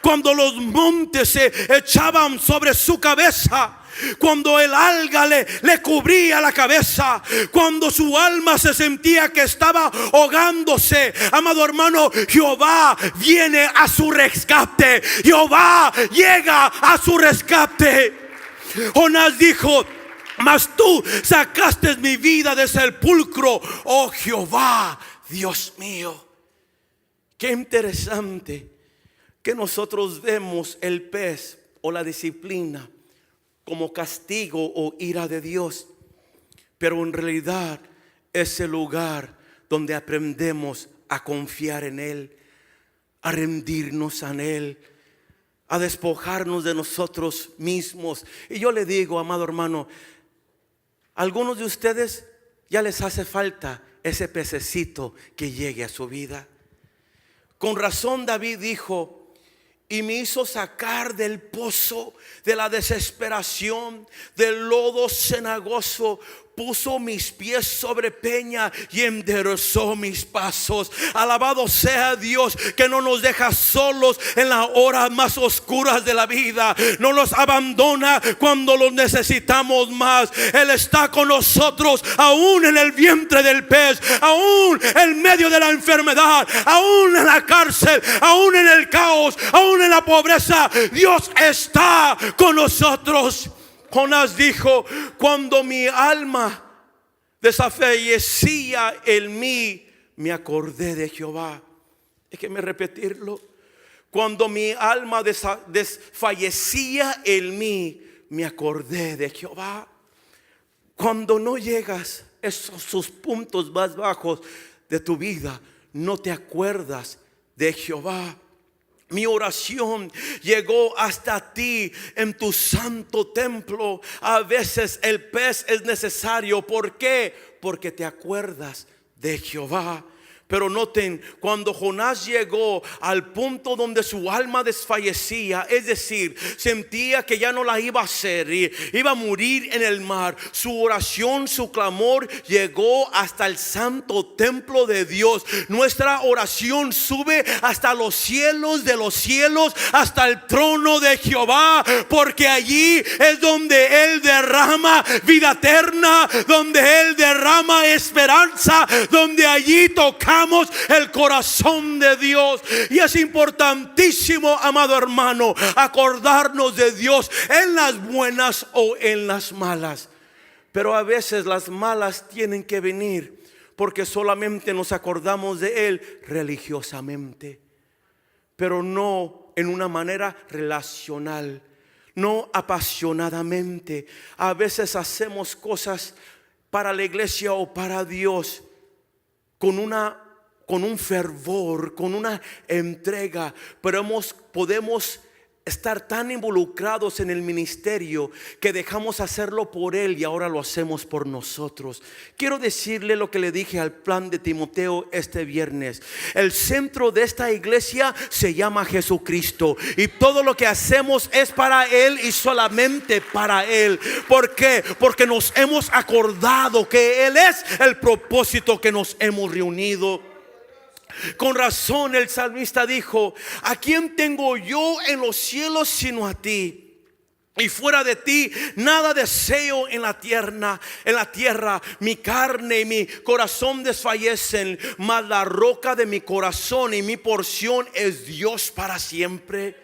Cuando los montes se echaban sobre su cabeza, cuando el alga le cubría la cabeza, cuando su alma se sentía que estaba ahogándose, amado hermano, Jehová viene a su rescate. Jehová llega a su rescate. Jonás dijo: mas tú sacaste mi vida del sepulcro, oh Jehová, Dios mío. Qué interesante que nosotros vemos el pez o la disciplina como castigo o ira de Dios, pero en realidad es el lugar donde aprendemos a confiar en Él, a rendirnos a Él, a despojarnos de nosotros mismos. Y yo le digo, amado hermano, a algunos de ustedes ya les hace falta ese pececito que llegue a su vida. Con razón David dijo: y me hizo sacar del pozo de la desesperación, del lodo cenagoso. Puso mis pies sobre peña y enderezó mis pasos. Alabado sea Dios, que no nos deja solos en las horas más oscuras de la vida. No nos abandona cuando los necesitamos más. Él está con nosotros aún en el vientre del pez, aún en medio de la enfermedad, aún en la cárcel, aún en el caos, aún en la pobreza. Dios está con nosotros. Jonás dijo: cuando mi alma desfallecía en mí, me acordé de Jehová. Déjeme repetirlo. Cuando mi alma desfallecía en mí, me acordé de Jehová. Cuando no llegas a esos puntos más bajos de tu vida, no te acuerdas de Jehová. Mi oración llegó hasta ti en tu santo templo. A veces el pez es necesario. ¿Por qué? Porque te acuerdas de Jehová. Pero noten, cuando Jonás llegó al punto donde su alma desfallecía, es decir, sentía que ya no la iba a hacer y iba a morir en el mar, su oración, su clamor llegó hasta el santo templo de Dios. Nuestra oración sube hasta los cielos de los cielos, hasta el trono de Jehová, porque allí es donde Él derrama vida eterna, donde Él derrama esperanza, donde allí tocamos el corazón de Dios. Y es importantísimo, amado hermano, acordarnos de Dios en las buenas o en las malas. Pero a veces las malas tienen que venir porque solamente nos acordamos de Él religiosamente, pero no en una manera relacional, no apasionadamente. A veces hacemos cosas para la iglesia o para Dios con un fervor, con una entrega, pero podemos estar tan involucrados en el ministerio que dejamos hacerlo por Él y ahora lo hacemos por nosotros. Quiero decirle lo que le dije al plan de Timoteo este viernes. El centro de esta iglesia se llama Jesucristo y todo lo que hacemos es para Él y solamente para Él. ¿Por qué? Porque nos hemos acordado que Él es el propósito que nos hemos reunido. Con razón el salmista dijo: ¿a quién tengo yo en los cielos sino a ti? Y fuera de ti nada deseo en la tierra. Mi carne y mi corazón desfallecen, mas la roca de mi corazón y mi porción es Dios para siempre.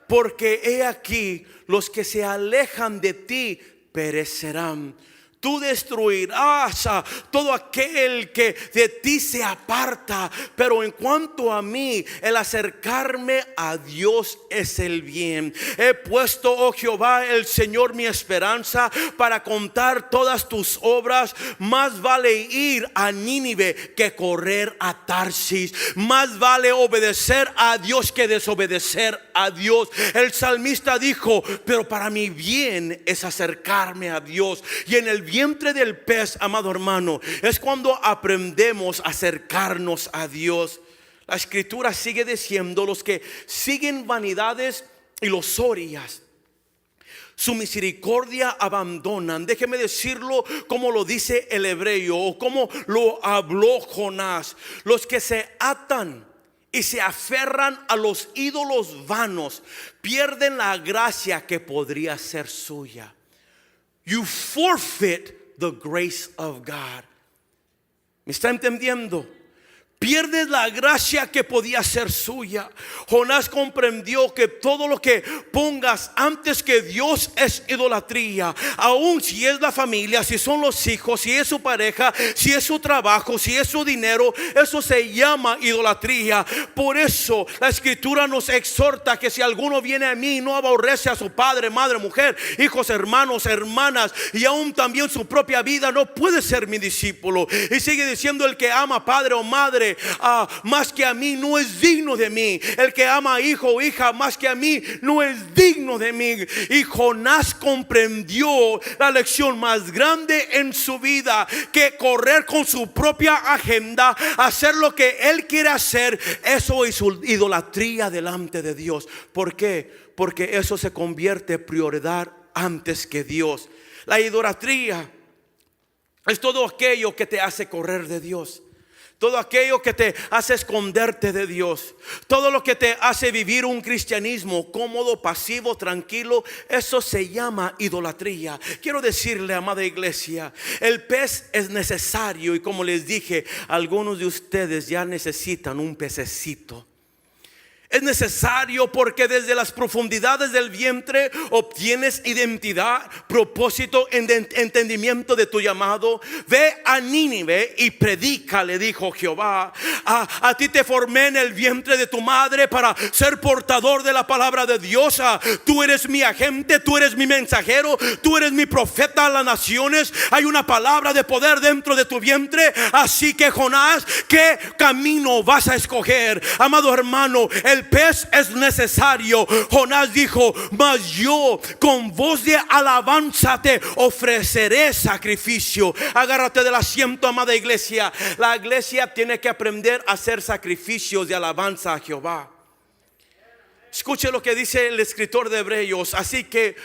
Porque he aquí, los que se alejan de ti perecerán. Tú destruirás a todo aquel que de ti se aparta. Pero en cuanto a mí, el acercarme a Dios es el bien. He puesto, oh Jehová, el Señor, mi esperanza, para contar todas tus obras. Más vale ir a Nínive que correr a Tarsis. Más vale obedecer a Dios que desobedecer a Dios. El salmista dijo: pero para mi bien es acercarme a Dios. Y en el vientre del pez, amado hermano, es cuando aprendemos a acercarnos a Dios. La escritura sigue diciendo: los que siguen vanidades ilusorias, su misericordia abandonan. Déjeme decirlo como lo dice el hebreo, o como lo habló Jonás. Los que se atan y se aferran a los ídolos vanos pierden la gracia que podría ser suya. You forfeit the grace of God. ¿Me está entendiendo? Pierdes la gracia que podía ser suya. Jonás comprendió que todo lo que pongas antes que Dios es idolatría. Aun si es la familia, si son los hijos, si es su pareja, si es su trabajo, si es su dinero, eso se llama idolatría. Por eso la escritura nos exhorta que si alguno viene a mí y no aborrece a su padre, madre, mujer, hijos, hermanos, hermanas, y aún también su propia vida, no puede ser mi discípulo. Y sigue diciendo: el que ama padre o madre más que a mí no es digno de mí. El que ama a hijo o hija más que a mí no es digno de mí. Y Jonás comprendió la lección más grande en su vida, que correr con su propia agenda, hacer lo que él quiere hacer, eso es idolatría delante de Dios. ¿Por qué? Porque eso se convierte en prioridad antes que Dios. La idolatría es todo aquello que te hace correr de Dios, todo aquello que te hace esconderte de Dios, todo lo que te hace vivir un cristianismo cómodo, pasivo, tranquilo. Eso se llama idolatría. Quiero decirle, amada iglesia, el pez es necesario. Y como les dije, algunos de ustedes ya necesitan un pececito. Es necesario porque desde las profundidades del vientre obtienes identidad, propósito, entendimiento de tu llamado. Ve a Nínive y predica, le dijo Jehová. A ti te formé en el vientre de tu madre para ser portador de la palabra de Dios. Tú eres mi agente, tú eres mi mensajero, tú eres mi profeta a las naciones. Hay una palabra de poder dentro de tu vientre. Así que, Jonás, ¿qué camino vas a escoger? Amado hermano, el pez es necesario. Jonás dijo: mas yo con voz de alabanza te ofreceré sacrificio. Agárrate del asiento, amada iglesia. La iglesia tiene que aprender a hacer sacrificios de alabanza a Jehová. Escuche lo que dice el escritor de Hebreos. Así que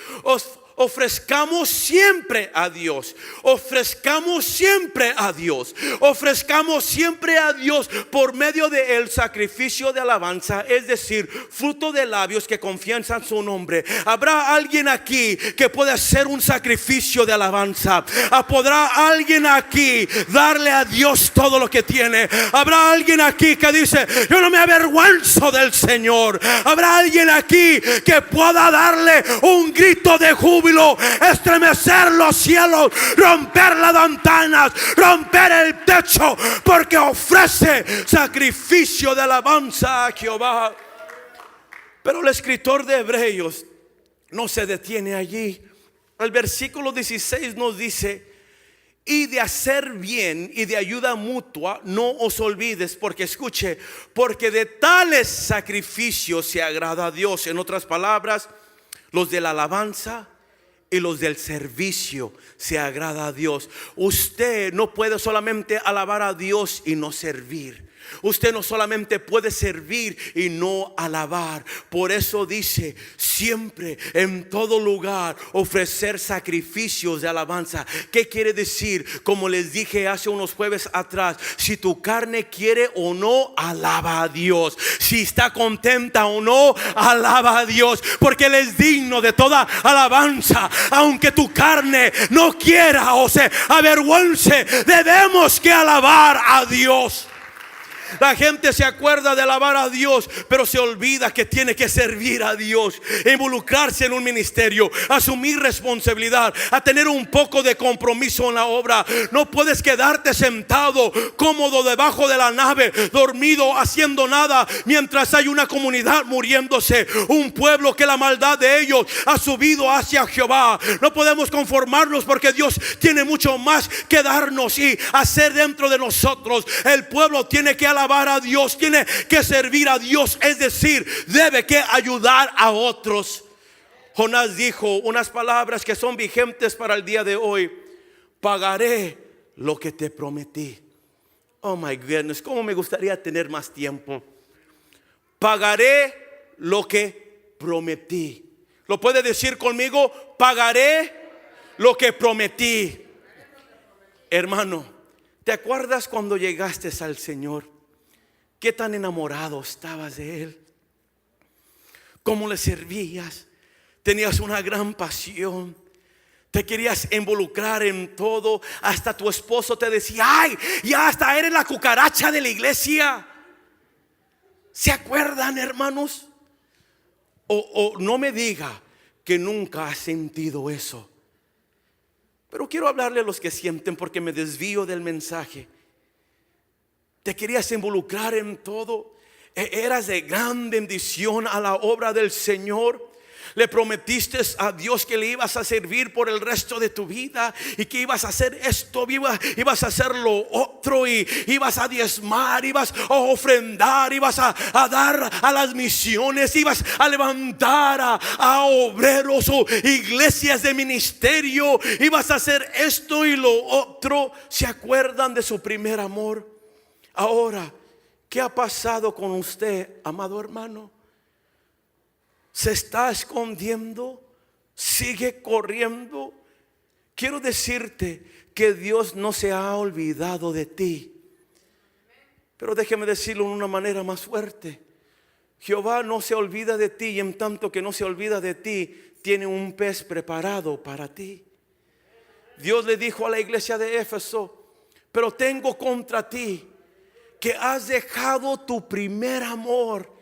ofrezcamos siempre a Dios. Ofrezcamos siempre a Dios. Ofrezcamos siempre a Dios por medio del sacrificio de alabanza, es decir, fruto de labios que confiesan su nombre. ¿Habrá alguien aquí que pueda hacer un sacrificio de alabanza? ¿Podrá alguien aquí darle a Dios todo lo que tiene? ¿Habrá alguien aquí que dice: yo no me avergüenzo del Señor? ¿Habrá alguien aquí que pueda darle un grito de júbilo, estremecer los cielos, romper las ventanas, romper el techo, porque ofrece sacrificio de alabanza a Jehová? Pero el escritor de Hebreos no se detiene allí. El versículo 16 nos dice: y de hacer bien y de ayuda mutua no os olvides, porque escuche, porque de tales sacrificios se agrada a Dios. En otras palabras, los de la alabanza y los del servicio se agrada a Dios. Usted no puede solamente alabar a Dios y no servir. Usted no solamente puede servir y no alabar. Por eso dice: siempre, en todo lugar, ofrecer sacrificios de alabanza. ¿Qué quiere decir? Como les dije hace unos jueves atrás, si tu carne quiere o no, alaba a Dios. Si está contenta o no, alaba a Dios, porque Él es digno de toda alabanza. Aunque tu carne no quiera o se avergüence, debemos que alabar a Dios. La gente se acuerda de alabar a Dios, pero se olvida que tiene que servir a Dios, involucrarse en un ministerio, asumir responsabilidad, a tener un poco de compromiso en la obra. No puedes quedarte sentado cómodo debajo de la nave, dormido, haciendo nada, mientras hay una comunidad muriéndose, un pueblo que la maldad de ellos ha subido hacia Jehová. No podemos conformarnos, porque Dios tiene mucho más que darnos y hacer dentro de nosotros. El pueblo tiene que alabar a Dios, tiene que servir a Dios, es decir, debe que ayudar a otros. Jonás dijo unas palabras que son vigentes para el día de hoy: pagaré lo que te prometí. Oh my goodness, cómo me gustaría tener más tiempo. Pagaré lo que prometí. ¿Lo puede decir conmigo? Pagaré lo que prometí. Hermano, ¿te acuerdas cuando llegaste al Señor? ¿Qué tan enamorado estabas de Él? ¿Cómo le servías? Tenías una gran pasión. Te querías involucrar en todo. Hasta tu esposo te decía: ay, ya hasta eres la cucaracha de la iglesia. ¿Se acuerdan, hermanos? O no me diga que nunca has sentido eso. Pero quiero hablarle a los que sienten, porque me desvío del mensaje. Te querías involucrar en todo. Eras de gran bendición a la obra del Señor. Le prometiste a Dios que le ibas a servir por el resto de tu vida, y que ibas a hacer esto, ibas a hacer lo otro, y ibas a diezmar, ibas a ofrendar, ibas a dar a las misiones, ibas a levantar a obreros o iglesias de ministerio, ibas a hacer esto y lo otro. ¿Se acuerdan de su primer amor? Ahora, ¿qué ha pasado con usted, amado hermano? ¿Se está escondiendo? ¿Sigue corriendo? Quiero decirte que Dios no se ha olvidado de ti. Pero déjeme decirlo de una manera más fuerte: Jehová no se olvida de ti, y en tanto que no se olvida de ti, tiene un pez preparado para ti. Dios le dijo a la iglesia de Éfeso: pero tengo contra ti que has dejado tu primer amor.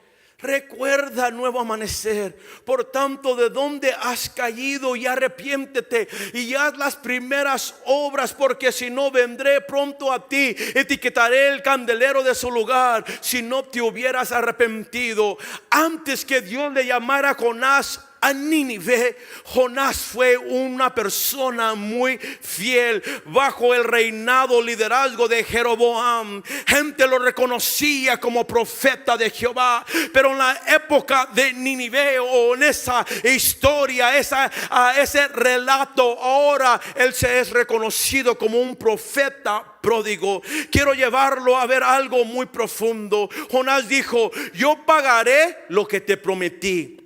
Recuerda, nuevo amanecer. Por tanto, de donde has caído, y arrepiéntete y haz las primeras obras, porque si no, vendré pronto a ti y te quitaré el candelero de su lugar, si no te hubieras arrepentido. Antes que Dios le llamara a Jonás a Nínive, Jonás fue una persona muy fiel bajo el reinado, liderazgo de Jeroboam. Gente lo reconocía como profeta de Jehová. Pero en la época de Nínive, o en esa historia, ese relato, ahora él se es reconocido como un profeta pródigo. Quiero llevarlo a ver algo muy profundo. Jonás dijo: yo pagaré lo que te prometí.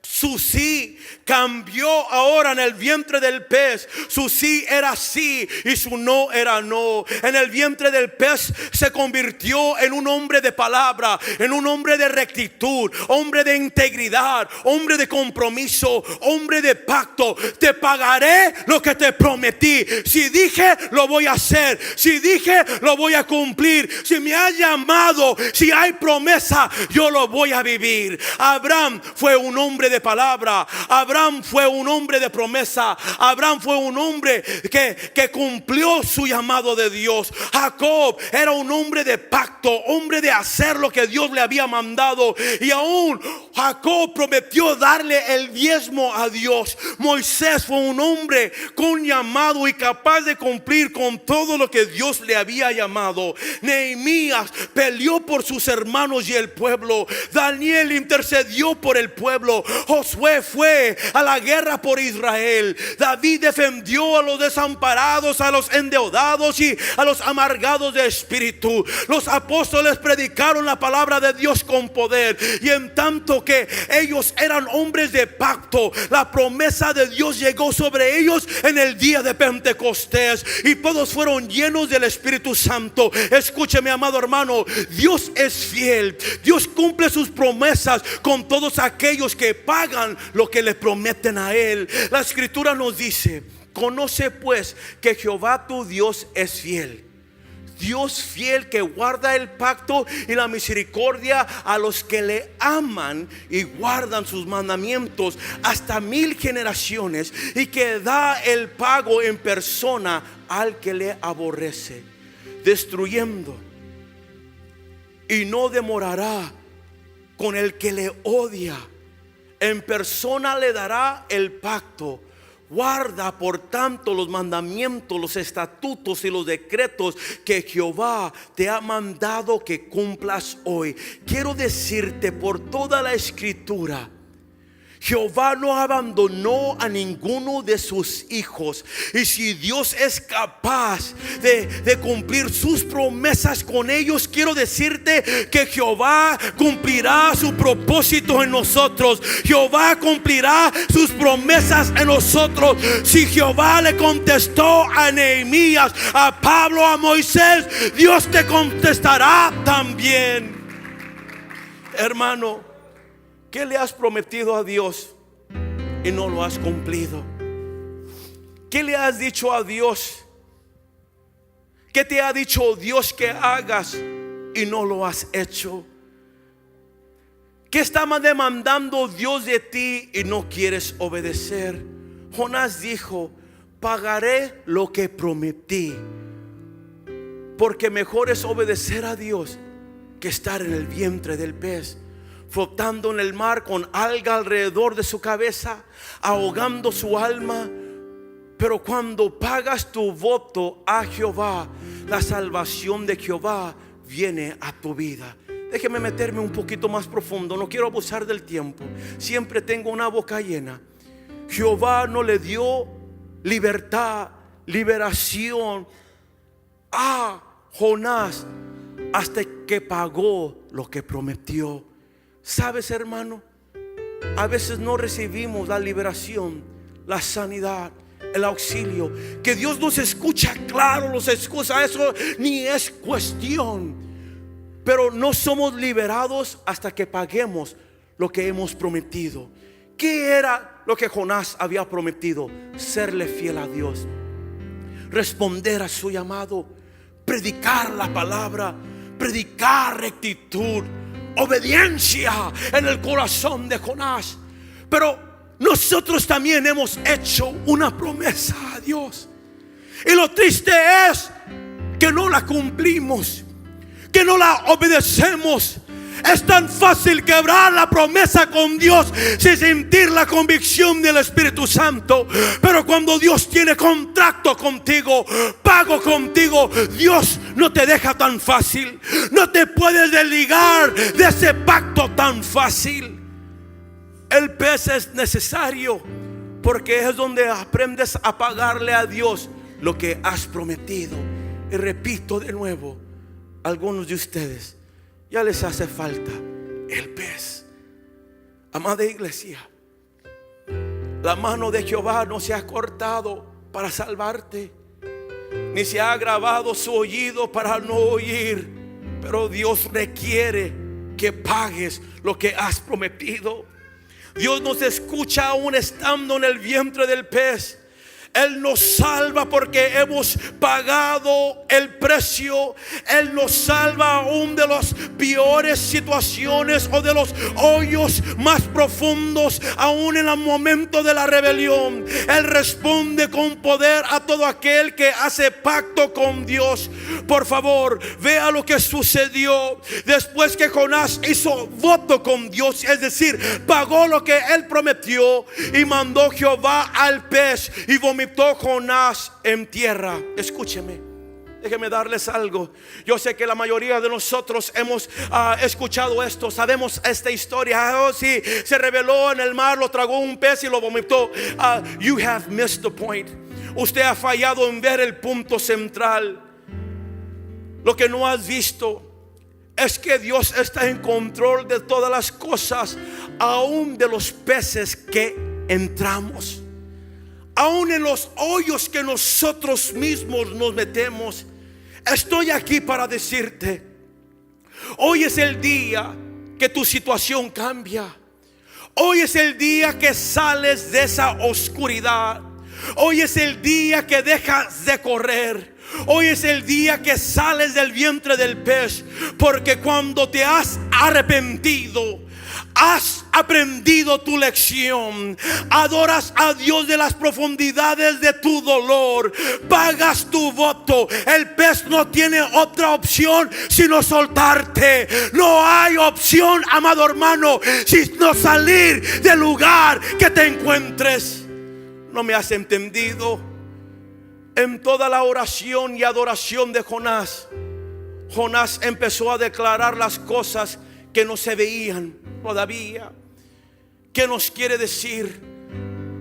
Su sí cambió ahora en el vientre del pez. Su sí era sí y su no era no. En el vientre del pez se convirtió en un hombre de palabra, en un hombre de rectitud, hombre de integridad, hombre de compromiso, hombre de pacto. Te pagaré lo que te prometí. Si dije, lo voy a hacer. Si dije, lo voy a cumplir. Si me has llamado, si hay promesa, yo lo voy a vivir. Abraham fue un hombre de palabra. Abraham fue un hombre de promesa. Abraham fue un hombre que cumplió su llamado de Dios. Jacob era un hombre de pacto, hombre de hacer lo que Dios le había mandado. Y aún Jacob prometió darle el diezmo a Dios. Moisés fue un hombre con llamado y capaz de cumplir con todo lo que Dios le había llamado. Nehemías peleó por sus hermanos y el pueblo. Daniel intercedió por el pueblo. Josué fue a la guerra por Israel. David defendió a los desamparados, a los endeudados y a los amargados de espíritu. Los apóstoles predicaron la palabra de Dios con poder. Y en tanto que ellos eran hombres de pacto, la promesa de Dios llegó sobre ellos en el día de Pentecostés, y todos fueron llenos del Espíritu Santo. Escúcheme, amado hermano, Dios es fiel. Dios cumple sus promesas con todos aquellos que pagan lo que le prometen a Él. La Escritura nos dice: conoce pues que Jehová tu Dios es fiel. Dios fiel que guarda el pacto y la misericordia a los que le aman y guardan sus mandamientos hasta 1000 generaciones, y que da el pago en persona al que le aborrece, destruyendo, y no demorará con el que le odia. En persona le dará el pacto. Guarda por tanto los mandamientos, los estatutos y los decretos que Jehová te ha mandado que cumplas hoy. Quiero decirte por toda la escritura, Jehová no abandonó a ninguno de sus hijos. Y si Dios es capaz de cumplir sus promesas con ellos, quiero decirte que Jehová cumplirá su propósito en nosotros. Jehová cumplirá sus promesas en nosotros. Si Jehová le contestó a Nehemías, a Pablo, a Moisés, Dios te contestará también. Hermano, ¿qué le has prometido a Dios y no lo has cumplido? ¿Qué le has dicho a Dios? ¿Qué te ha dicho Dios que hagas y no lo has hecho? ¿Qué está demandando Dios de ti y no quieres obedecer? Jonás dijo: pagaré lo que prometí, porque mejor es obedecer a Dios que estar en el vientre del pez, flotando en el mar con alga alrededor de su cabeza, ahogando su alma. Pero cuando pagas tu voto a Jehová, la salvación de Jehová viene a tu vida. Déjeme meterme un poquito más profundo, no quiero abusar del tiempo. Siempre tengo una boca llena. Jehová no le dio libertad, liberación a Jonás hasta que pagó lo que prometió. ¿Sabes, hermano? A veces no recibimos la liberación, la sanidad, el auxilio. Que Dios nos escucha, claro, nos escucha, eso ni es cuestión. Pero no somos liberados hasta que paguemos lo que hemos prometido. ¿Qué era lo que Jonás había prometido? Serle fiel a Dios, responder a su llamado, predicar la palabra, predicar rectitud, obediencia en el corazón de Jonás. Pero nosotros también hemos hecho una promesa a Dios, y lo triste es que no la cumplimos, que no la obedecemos. Es tan fácil quebrar la promesa con Dios sin sentir la convicción del Espíritu Santo. Pero cuando Dios tiene contrato contigo, pago contigo, Dios no te deja tan fácil. No te puedes desligar de ese pacto tan fácil. El pez es necesario porque es donde aprendes a pagarle a Dios lo que has prometido. Y repito de nuevo, algunos de ustedes ya les hace falta el pez. Amada iglesia, la mano de Jehová no se ha cortado para salvarte, ni se ha agravado su oído para no oír. Pero Dios requiere que pagues lo que has prometido. Dios nos escucha aún estando en el vientre del pez. Él nos salva porque hemos pagado el precio. Él nos salva aún de las peores situaciones o de los hoyos más profundos, aún en el momento de la rebelión. Él responde con poder a todo aquel que hace pacto con Dios. Por favor, vea lo que sucedió después que Jonás hizo voto con Dios, es decir, pagó lo que él prometió, y mandó Jehová al pez y vomitó Jonás en tierra. Escúcheme, déjeme darles algo. Yo sé que la mayoría de nosotros hemos escuchado esto, sabemos esta historia. Oh, sí, se reveló en el mar, lo tragó un pez y lo vomitó. You have missed the point. Usted ha fallado en ver el punto central. Lo que no has visto es que Dios está en control de todas las cosas, aún de los peces que entramos, aún en los hoyos que nosotros mismos nos metemos. Estoy aquí para decirte, hoy es el día que tu situación cambia. Hoy es el día que sales de esa oscuridad. Hoy es el día que dejas de correr. Hoy es el día que sales del vientre del pez, porque cuando te has arrepentido, has aprendido tu lección, adoras a Dios de las profundidades de tu dolor, pagas tu voto. El pez no tiene otra opción sino soltarte. No hay opción, amado hermano, sino salir del lugar que te encuentres. ¿No me has entendido? En toda la oración y adoración de Jonás, Jonás empezó a declarar las cosas que no se veían todavía. ¿Qué nos quiere decir?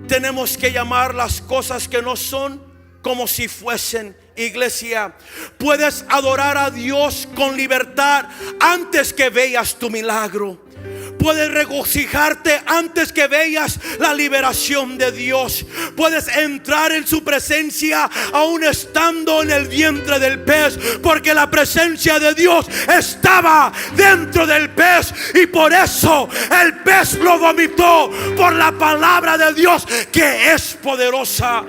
Tenemos que llamar las cosas que no son como si fuesen. Iglesia, puedes adorar a Dios con libertad antes que veas tu milagro. Puedes regocijarte antes que veas la liberación de Dios. Puedes entrar en su presencia aún estando en el vientre del pez, porque la presencia de Dios estaba dentro del pez, y por eso el pez lo vomitó, por la palabra de Dios que es poderosa.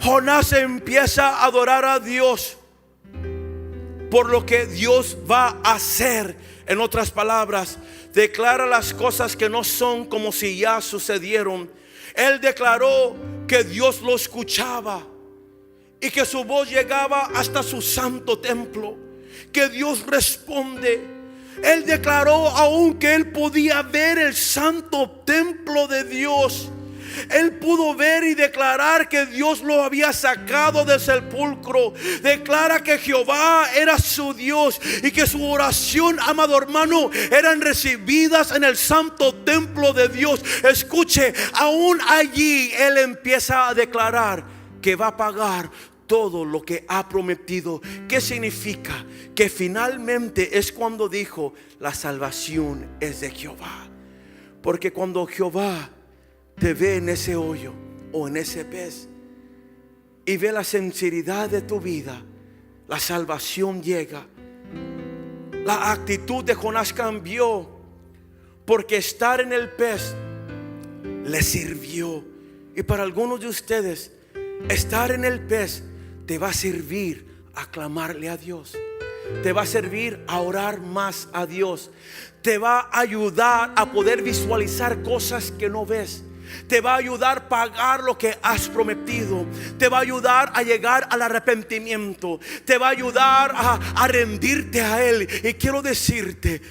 Jonás empieza a adorar a Dios por lo que Dios va a hacer. En otras palabras, declara las cosas que no son como si ya sucedieron. Él declaró que Dios lo escuchaba y que su voz llegaba hasta su santo templo, que Dios responde. Él declaró aún que él podía ver el santo templo de Dios. Él pudo ver y declarar que Dios lo había sacado del sepulcro. Declara que Jehová era su Dios y que su oración, amado hermano, eran recibidas en el santo templo de Dios. Escuche, aún allí él empieza a declarar que va a pagar todo lo que ha prometido. ¿Qué significa? Que finalmente es cuando dijo: la salvación es de Jehová. Porque cuando Jehová te ve en ese hoyo o en ese pez y ve la sinceridad de tu vida, la salvación llega. La actitud de Jonás cambió, porque estar en el pez le sirvió. Y para algunos de ustedes, estar en el pez te va a servir a clamarle a Dios, te va a servir a orar más a Dios, te va a ayudar a poder visualizar cosas que no ves, te va a ayudar a pagar lo que has prometido, te va a ayudar a llegar al arrepentimiento, te va a ayudar a rendirte a Él. Y quiero decirte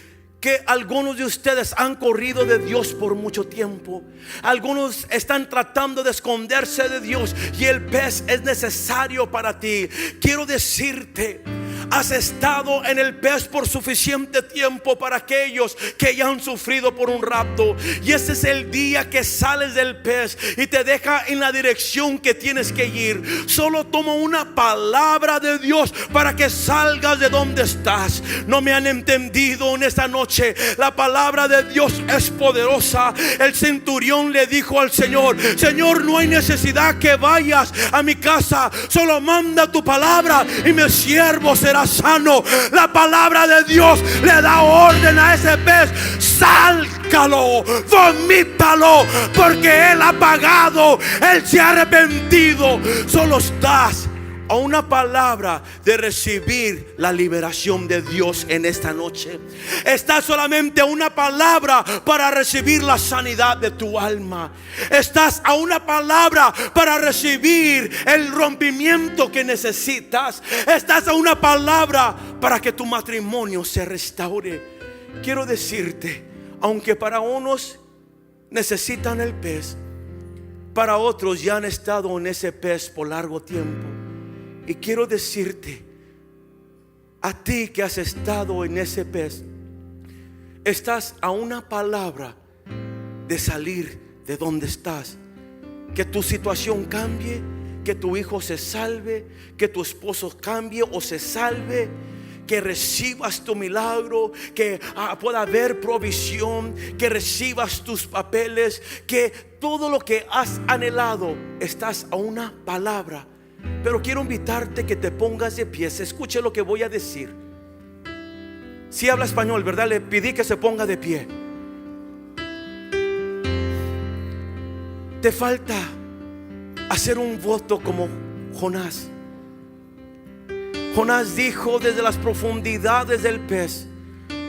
que algunos de ustedes han corrido de Dios por mucho tiempo. Algunos están tratando de esconderse de Dios, y el pez es necesario para ti. Quiero decirte, has estado en el pez por suficiente tiempo para aquellos que ya han sufrido por un rapto. Y ese es el día que sales del pez y te deja en la dirección que tienes que ir. Solo toma una palabra de Dios para que salgas de donde estás. No me han entendido en esta noche. La palabra de Dios es poderosa. El centurión le dijo al Señor: Señor, no hay necesidad que vayas a mi casa, solo manda tu palabra y mi siervo será sano. La palabra de Dios le da orden a ese pez: sálcalo, vomítalo, porque él ha pagado, él se ha arrepentido. Solo estás a una palabra de recibir la liberación de Dios en esta noche. Estás solamente a una palabra para recibir la sanidad de tu alma. Estás a una palabra para recibir el rompimiento que necesitas. Estás a una palabra para que tu matrimonio se restaure. Quiero decirte, aunque para unos necesitan el pez, para otros ya han estado en ese pez por largo tiempo. Y quiero decirte, a ti que has estado en ese pez, estás a una palabra de salir de donde estás. Que tu situación cambie, que tu hijo se salve, que tu esposo cambie o se salve, que recibas tu milagro, que pueda haber provisión, que recibas tus papeles, que todo lo que has anhelado, estás a una palabra. Pero quiero invitarte que te pongas de pie. Escuche lo que voy a decir. Si habla español, ¿verdad? Le pedí que se ponga de pie. Te falta hacer un voto como Jonás. Jonás dijo desde las profundidades del pez: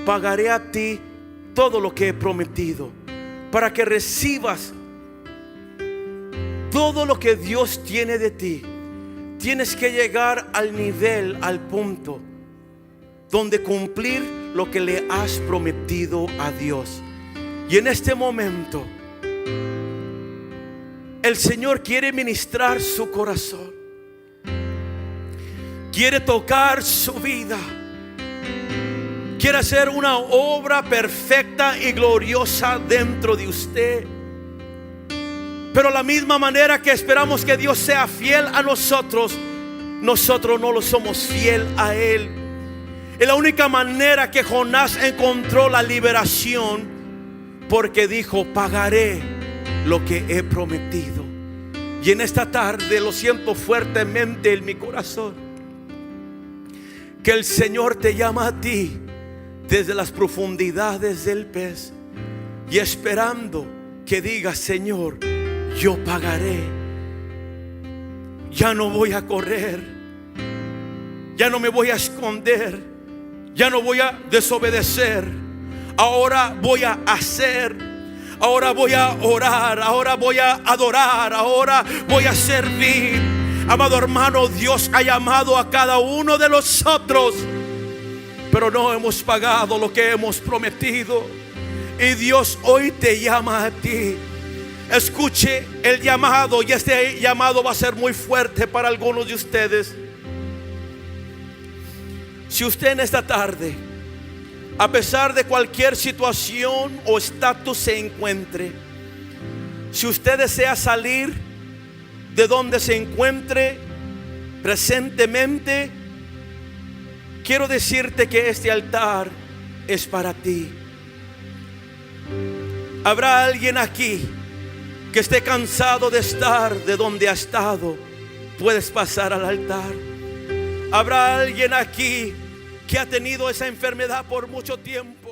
pagaré a ti todo lo que he prometido, para que recibas todo lo que Dios tiene de ti. Tienes que llegar al nivel, al punto donde cumplir lo que le has prometido a Dios. Y en este momento el Señor quiere ministrar su corazón, quiere tocar su vida, quiere hacer una obra perfecta y gloriosa dentro de usted. Pero la misma manera que esperamos que Dios sea fiel a nosotros, nosotros no lo somos fiel a Él. Es la única manera que Jonás encontró la liberación, porque dijo: pagaré lo que he prometido. Y en esta tarde lo siento fuertemente en mi corazón, que el Señor te llama a ti desde las profundidades del pez, y esperando que digas: Señor, yo pagaré. Ya no voy a correr, ya no me voy a esconder, ya no voy a desobedecer. Ahora voy a hacer, ahora voy a orar, ahora voy a adorar, ahora voy a servir. Amado hermano, Dios ha llamado a cada uno de nosotros, pero no hemos pagado lo que hemos prometido. Y Dios hoy te llama a ti. Escuche el llamado, y este llamado va a ser muy fuerte para algunos de ustedes. Si usted en esta tarde, a pesar de cualquier situación o estatus se encuentre, si usted desea salir de donde se encuentre presentemente, quiero decirte que este altar es para ti. Habrá alguien aquí que esté cansado de estar de donde ha estado. Puedes pasar al altar. Habrá alguien aquí que ha tenido esa enfermedad por mucho tiempo.